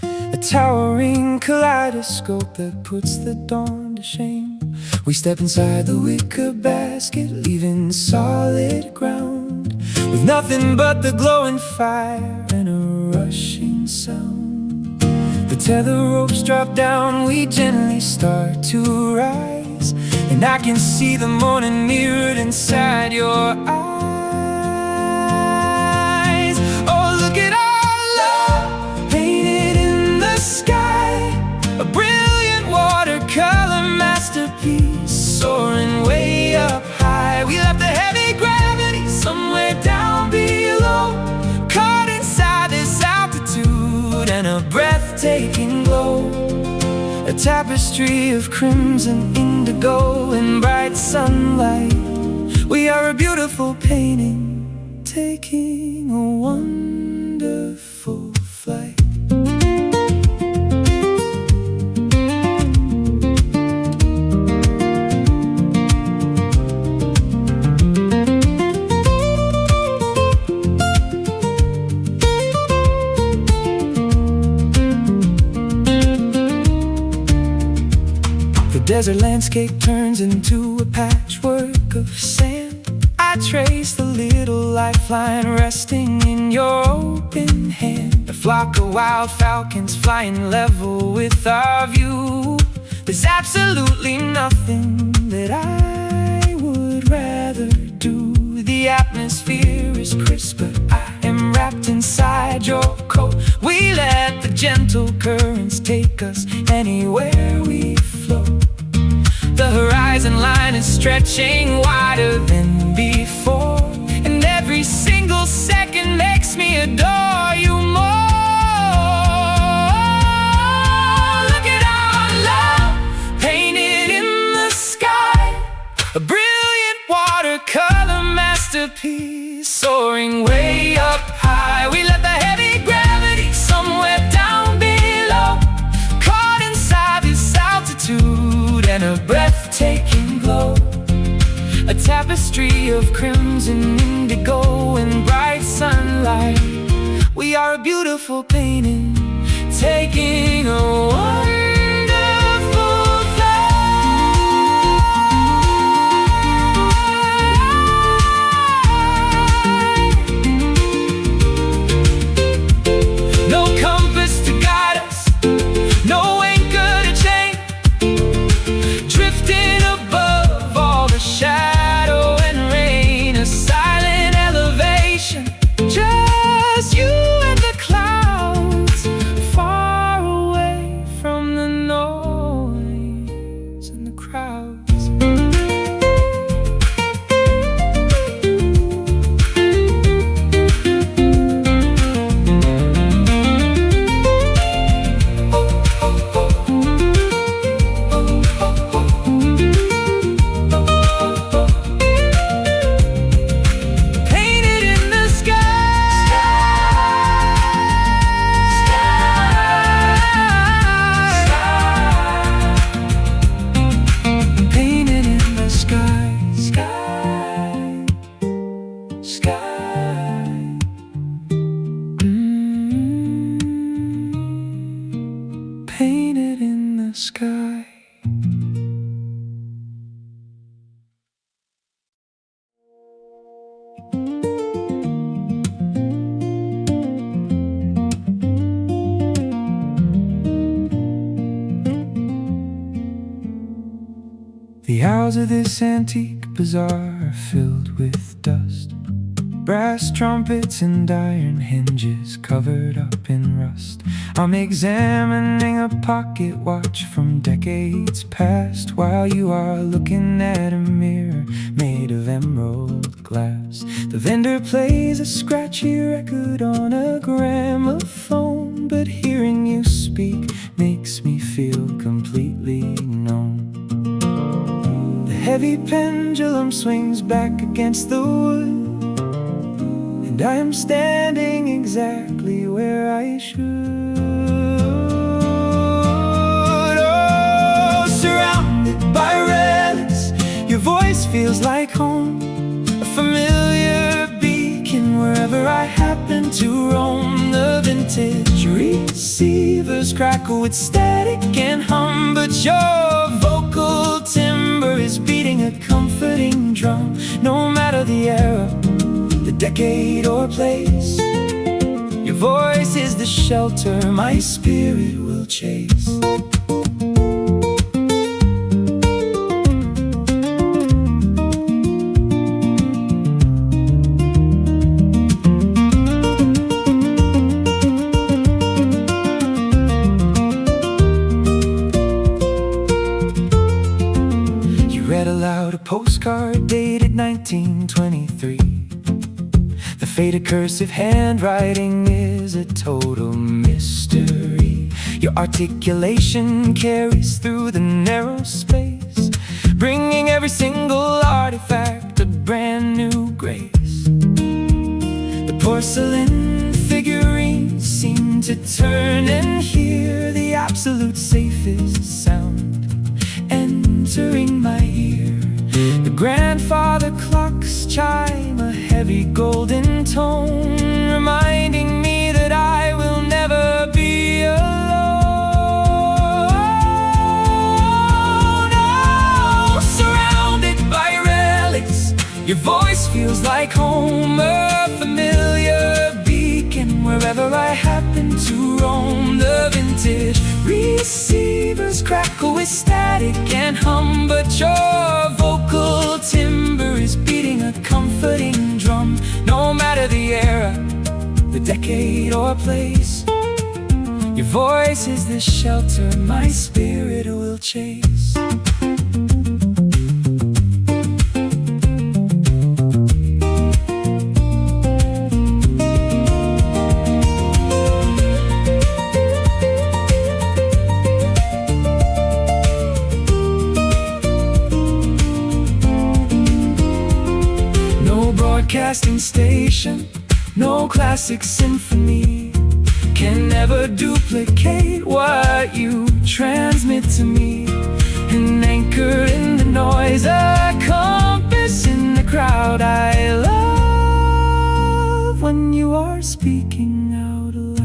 a towering kaleidoscope that puts the dawn to shame. We step inside the wicker basket, leaving solid ground, with nothing but the glowing fire and a rushing sound. The tether ropes drop down, we gently start to rise, and I can see the morning mirrored inside your eyes. Oh, look at our love painted in the sky, a brilliant watercolor masterpiece soaring way up high. We left the heavy gravity somewhere down below, caught inside this altitude and a breathtaking glow, a tapestry of crimson, indigo, and bright sunlight. We are a beautiful painting, taking a wonderful flight. desert landscape turns into a patchwork of sand. I trace the little lifeline resting in your open hand. A flock of wild falcons flying level with our view. There's absolutely nothing that I would rather do. The atmosphere is crisp, but I am wrapped inside your coat. We let the gentle currents take us anywhere we float. The horizon line is stretching wider than before, and every single second makes me adore you more. Look at our love painted in the sky, a brilliant watercolor masterpiece soaring way up high. We let the heavy gravity somewhere down below, caught inside this altitude and a breathtaking glow. A tapestry of crimson, indigo, and bright sunlight. We are a beautiful painting, taking a wonderful flight. No compass to guide us, no anchor to chain, drifting above all the shadow and rain. A silent elevation, just you and the clouds, far away from the noise and the crowds. Painted in the sky, painted in the sky, sky. Painted in the sky. The aisles of this antique bazaar are filled with dust, brass trumpets and iron hinges covered up in rust. I'm examining a pocket watch from decades past, while you are looking at a mirror made of emerald glass. The vendor plays a scratchy record on a gramophone, but hearing you speak makes me feel completely known. The heavy pendulum swings back against the wood, and I am standing exactly where I should. Oh, surrounded by relics, your voice feels like home, a familiar beacon wherever I happen to roam. The vintage receivers crackle with static and hum, but your vocal timbre is beating a comforting drum. No matter the era, the decade or place, your voice is the shelter my spirit will chase. You read aloud a postcard dated 1923. The faded cursive handwriting is a total mystery. Your articulation carries through the narrow space, bringing every single artifact a brand new grace. The porcelain figurines seem to turn and hear the absolute safest sound entering my ear. The grandfather clocks chime a heavy golden tone, reminding me that I will never be alone. Oh, Your voice feels like home, a familiar beacon wherever I happen to roam. The vintage receivers crackle with static and hum, but your vocal timbre is beating a comforting drum. No matter the era, the decade or place, your voice is the shelter my spirit will chase. Broadcasting station, no classic symphony can never duplicate what you transmit to me. An anchor in the noise, a compass in the crowd. I love when you are speaking out loud.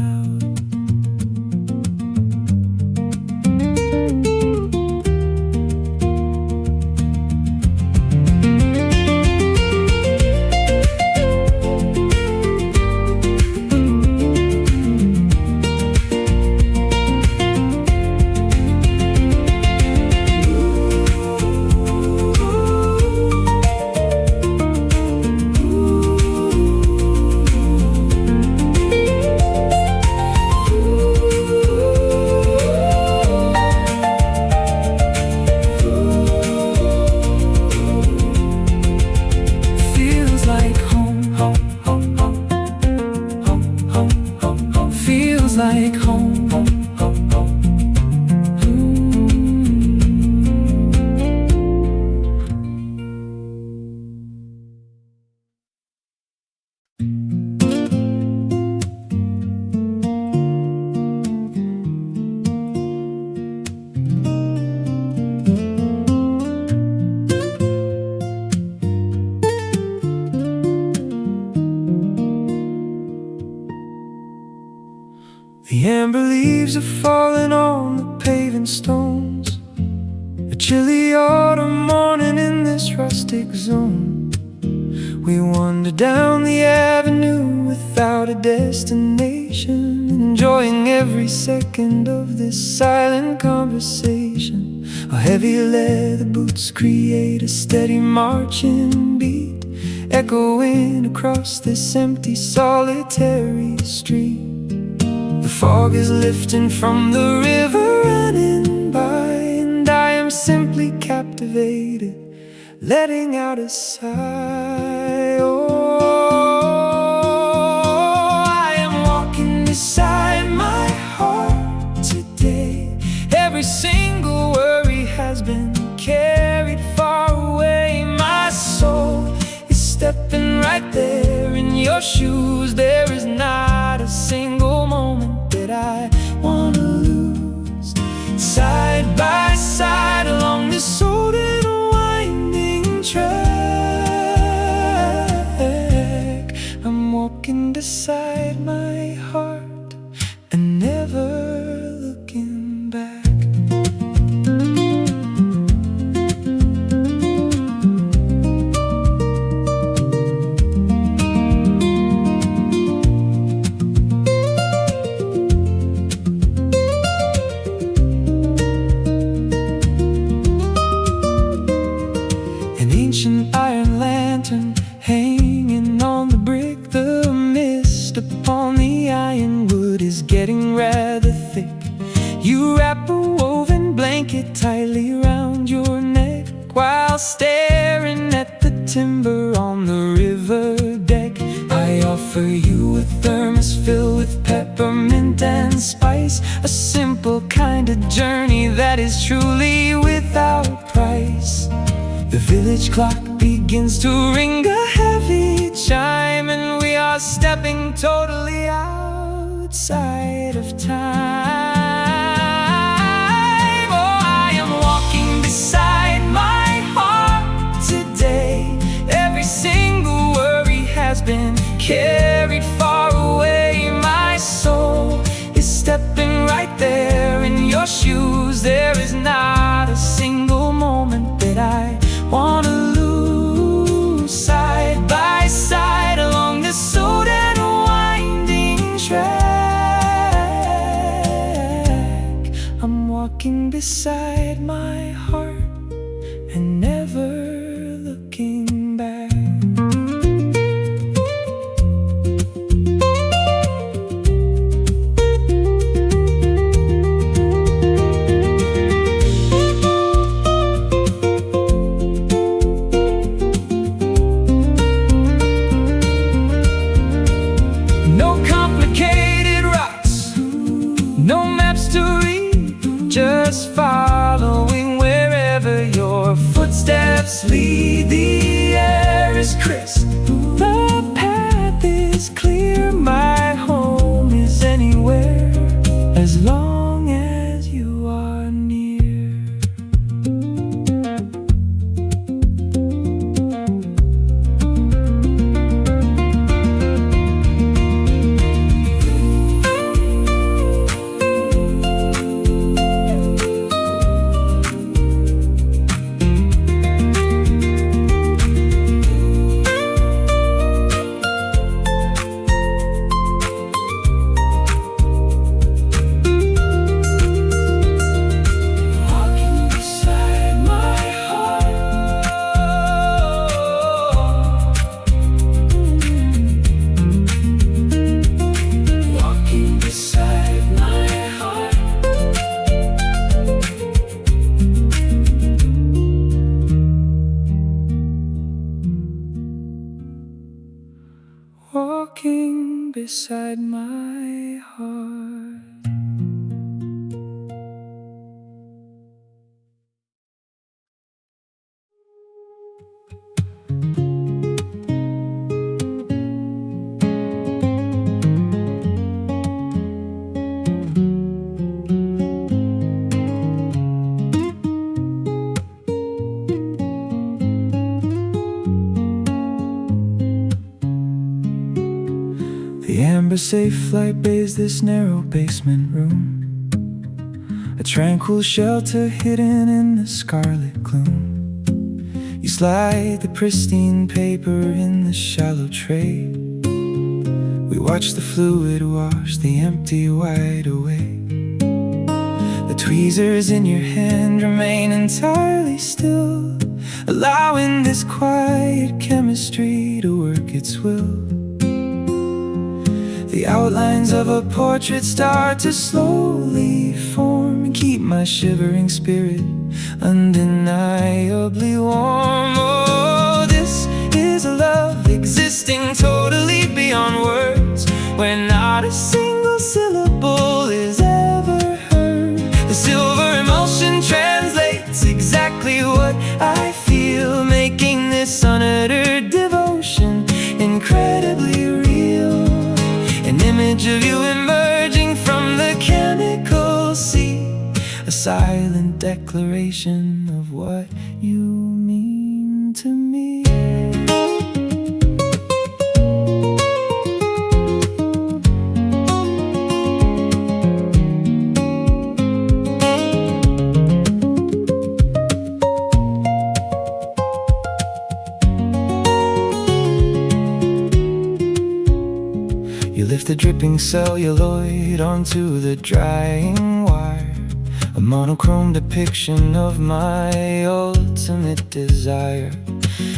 Like home. The amber leaves are falling on the paving stones. A chilly autumn morning in this rustic zone. We wander down the avenue without a destination, enjoying every second of this silent conversation. Our heavy leather boots create a steady marching beat, echoing across this empty solitary street. The fog is lifting from the river running by, and I am simply captivated, letting out a sigh. Oh, I am walking beside my heart today. Every single worry has been carried far away. My soul is stepping right there in your shoes. There is not a single moment that I wanna lose. Side by side along this old and winding track, I'm walking beside my heart and never looking back. Ancient iron lantern hanging on the brick. The mist upon the ironwood is getting rather thick. You wrap a woven blanket tightly round your neck while staring at the timber on the river deck. I offer you a thermos filled with peppermint and spice, a simple kind of journey that is truly without price. The village clock begins to ring a heavy chime, and we are stepping totally outside of time. Oh, I am walking beside my heart today. Every single worry has been carried far away. My soul is stepping right there in your shoes. There is not a single moment that I wanna lose sight. beside my heart and never looking back. No complicated routes, no maps to read, just following wherever your footsteps lead. The air is crisp, the path is clear. My home is anywhere as long as you are near. Walking beside my heart. Walking beside my heart. Walking beside my heart. The amber safe light bathes this narrow basement room, a tranquil shelter hidden in the scarlet gloom. You slide the pristine paper in the shallow tray. We watch the fluid wash the empty white away. The tweezers in your hand remain entirely still, allowing this quiet chemistry to work its will. The outlines of a portrait start to slowly form and keep my shivering spirit undeniably warm. Oh, this is a love existing totally beyond words, where not a single syllable is ever heard. The silver emulsion translates exactly what I feel, making this unuttered devotion incredibly real. An image of you emerging from the chemical sea, a silent declaration of what you mean to me. You lift the dripping celluloid onto the drying wire, a monochrome depiction of my ultimate desire.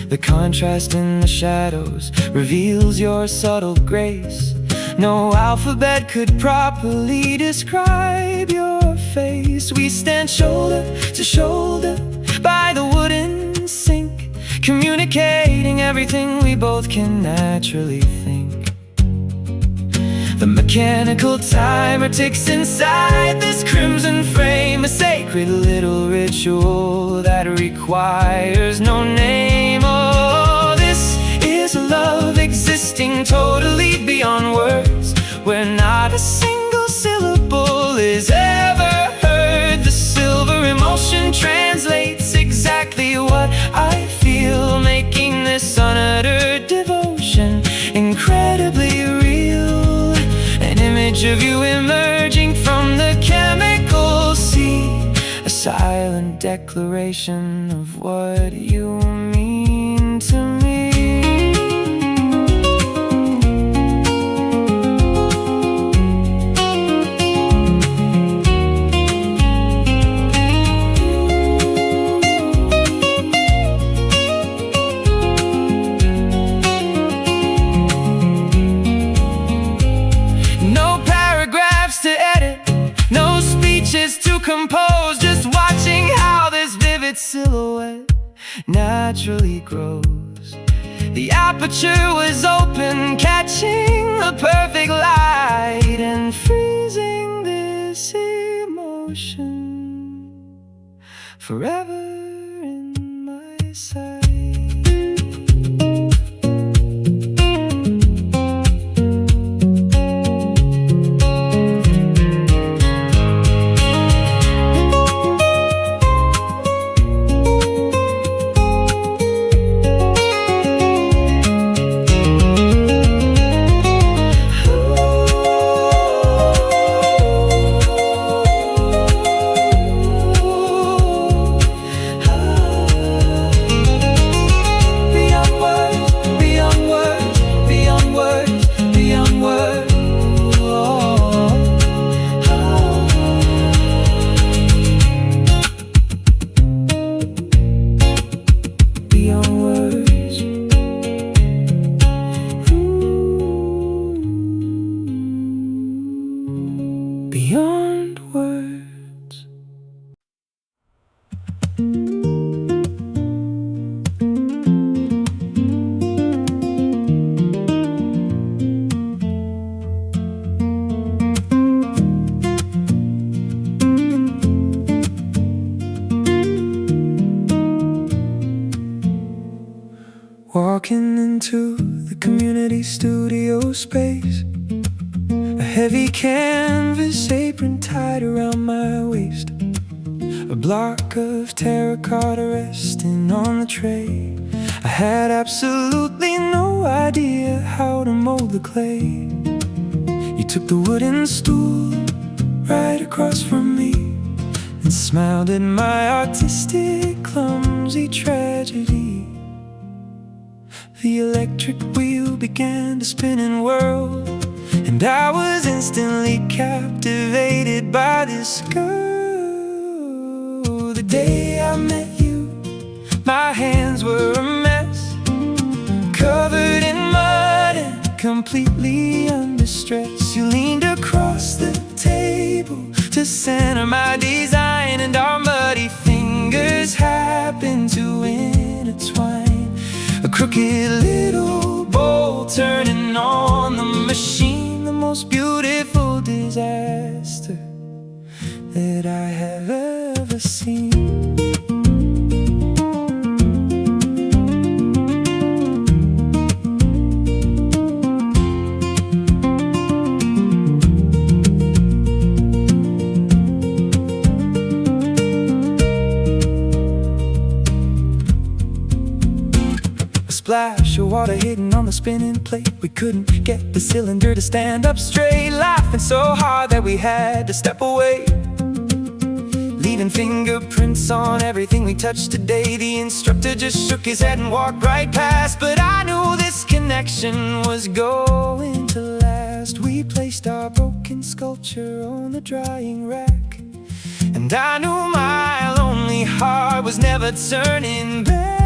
The contrast in the shadows reveals your subtle grace. No alphabet could properly describe your face. We stand shoulder to shoulder by the wooden sink, communicating everything we both can naturally think. The mechanical timer ticks inside this crimson frame, a sacred little ritual that requires no name. Oh, this is a love existing totally beyond words, where not a single syllable is ever heard. The silver emulsion translates exactly what I feel, making this unuttered devotion incredibly real. An image of you emerging from the chemical sea, a silent declaration of what you mean to me. naturally grows. The aperture was open, catching the perfect light and freezing this emotion forever in my sight. Beyond words. Walking into the community studio space, a heavy canvas apron tied around my waist, a block of terracotta resting on the tray. I had absolutely no idea how to mold the clay. You took the wooden stool right across from me and smiled at my artistic clumsy tragedy. The electric wheel began to spin and whirl, and I was instantly captivated by this girl. The day I met you, my hands were a mess, covered in mud and completely under stress. You leaned across the table to center my design, and our muddy fingers happened to intertwine. A crooked little bowl turning on the machine, the most beautiful disaster that I have ever seen. Splash of water hitting on the spinning plate. We couldn't get the cylinder to stand up straight, laughing so hard that we had to step away, leaving fingerprints on everything we touched today. The instructor just shook his head and walked right past, but I knew this connection was going to last. We placed our broken sculpture on the drying rack, and I knew my lonely heart was never turning back.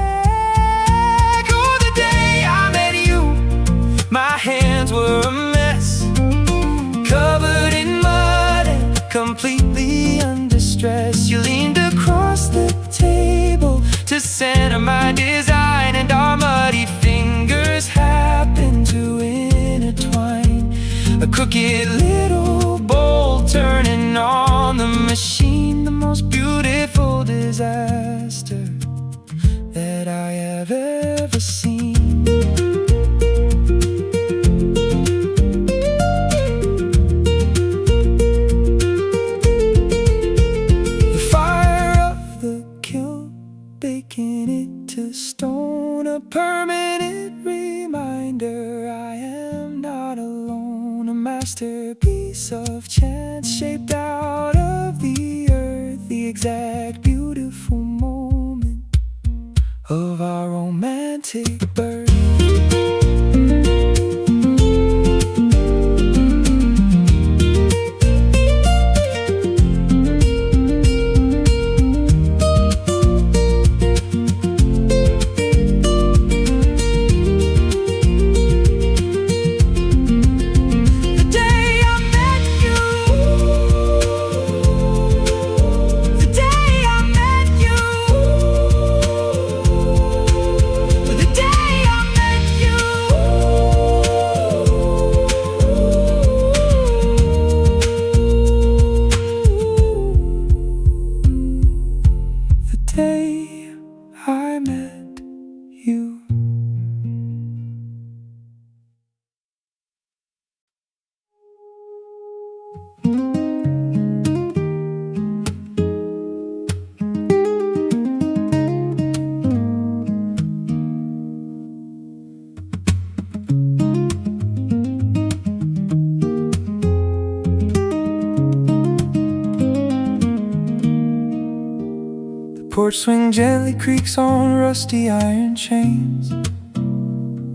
My hands were a mess, covered in mud and completely under stress. You leaned across the table to center my design, and our muddy fingers happened to intertwine. A crooked little bowl turning on the machine, the most beautiful disaster that I have ever seen. Baking it to stone, a permanent reminder I am not alone. A masterpiece of chance shaped out of the earth, the exact beautiful moment of our romantic birth. porch swing gently creaks on rusty iron chains,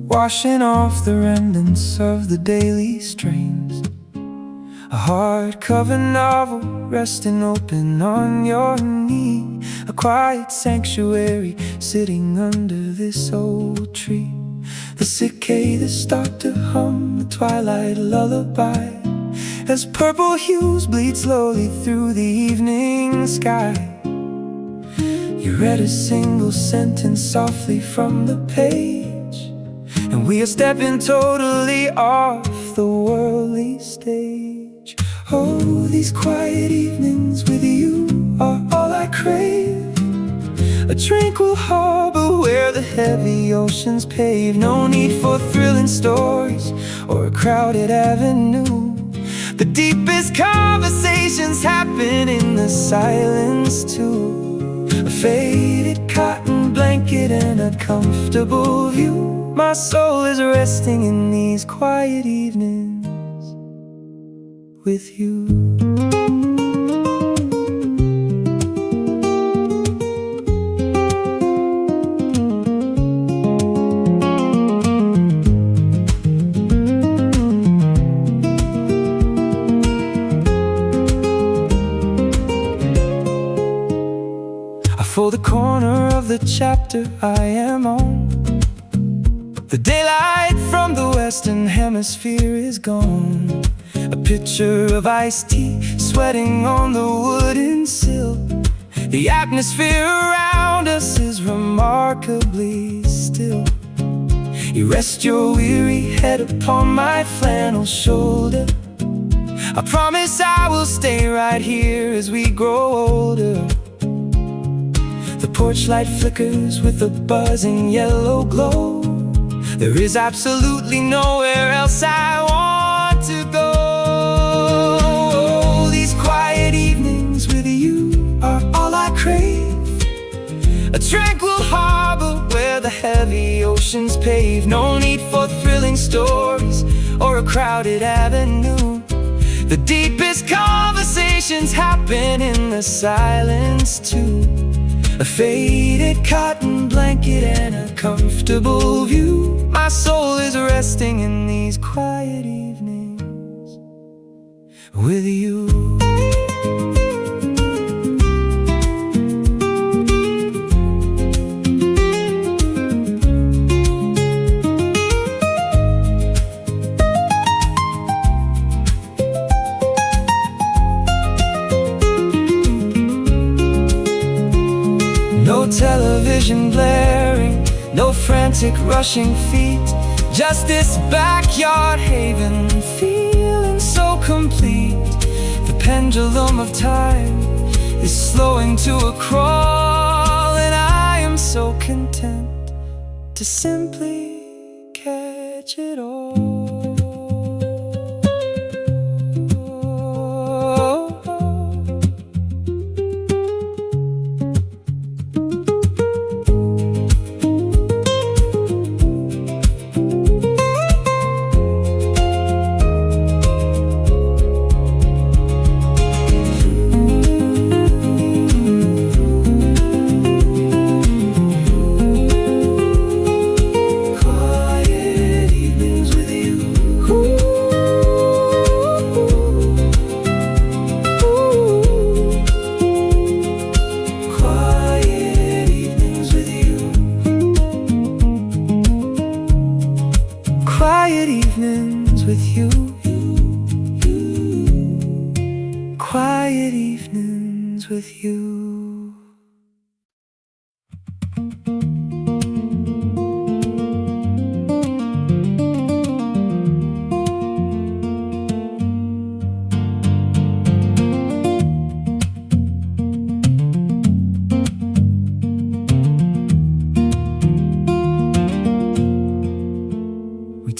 washing off the remnants of the daily strains. A hardcover novel resting open on your knee, a quiet sanctuary sitting under this old tree. The cicadas start to hum the twilight lullaby as purple hues bleed slowly through the evening sky. You read a single sentence softly from the page, and we are stepping totally off the worldly stage. Oh, these quiet evenings with you are all I crave. A tranquil harbor where the heavy oceans pave. No need for thrilling stories or a crowded avenue. The deepest conversations happen in the silence too. A faded cotton blanket and a comfortable view. My soul is resting in these quiet evenings with you. For the corner of the chapter I am on, the daylight from the western hemisphere is gone. A pitcher of iced tea sweating on the wooden sill. The atmosphere around us is remarkably still. You rest your weary head upon my flannel shoulder. I promise I will stay right here as we grow older. The porch light flickers with a buzzing yellow glow. There is absolutely nowhere else I want to go. Oh, these quiet evenings with you are all I crave. A tranquil harbor where the heavy oceans pave. No need for thrilling stories or a crowded avenue. The deepest conversations happen in the silence too. A faded cotton blanket and a comfortable view. My soul is resting in these quiet evenings with you. No television blaring, no frantic rushing feet, just this backyard haven, feeling so complete. The pendulum of time is slowing to a crawl, and I am so content to simply catch it all. Quiet evenings with you. Quiet evenings with you.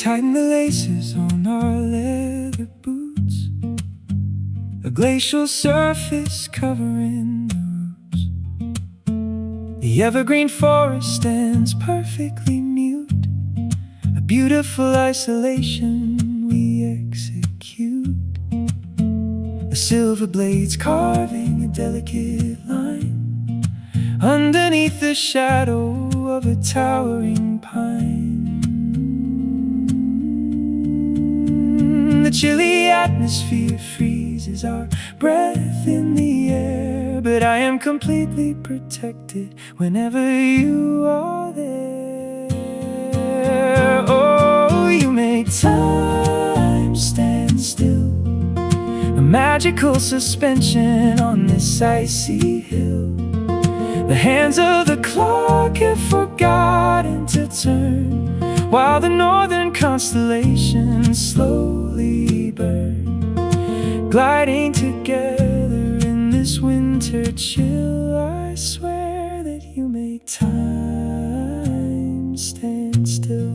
Tighten the laces on our leather boots, a glacial surface covering the roots. The evergreen forest stands perfectly mute, a beautiful isolation we execute. The silver blades carving a delicate line underneath the shadow of a towering pine. The chilly atmosphere freezes our breath in the air, but I am completely protected whenever you are there. Oh, you make time stand still, a magical suspension on this icy hill. The hands of the clock have forgotten to turn, while the northern constellations slowly burn, gliding together in this winter chill. I swear that you make time stand still.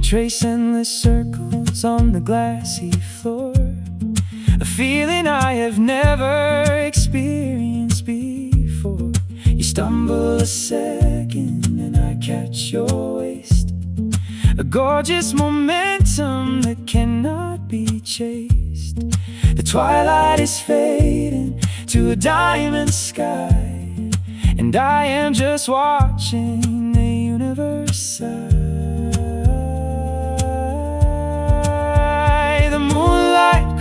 Trace endless circles on the glassy floor, a feeling I have never experienced before. You stumble a second and I catch your waist, a gorgeous momentum that cannot be chased. The twilight is fading to a diamond sky, and I am just watching the universe sigh.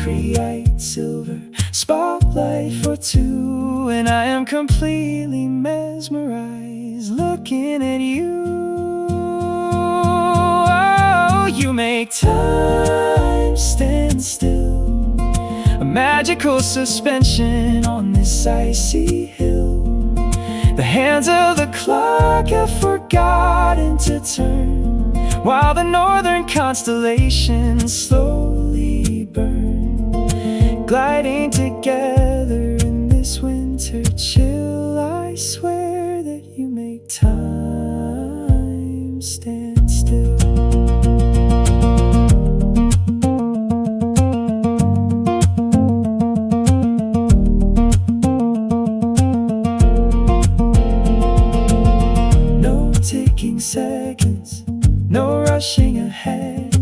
Create silver spotlight for two, and I am completely mesmerized looking at you. Oh, you make time stand still, a magical suspension on this icy hill. The hands of the clock have forgotten to turn, while the northern constellations slowly burn, gliding together in this winter chill. I swear that you make time stand still. No ticking seconds, no rushing ahead,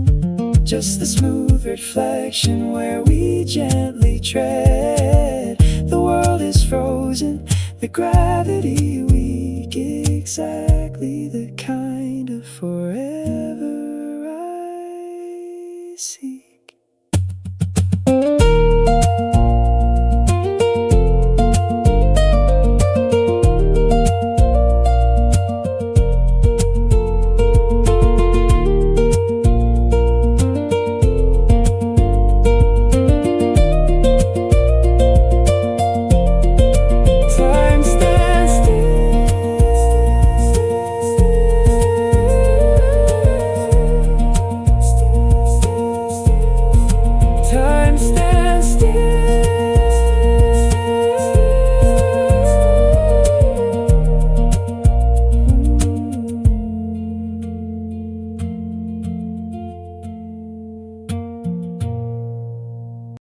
just the smooth reflection where we gently tread. The world is frozen, the gravity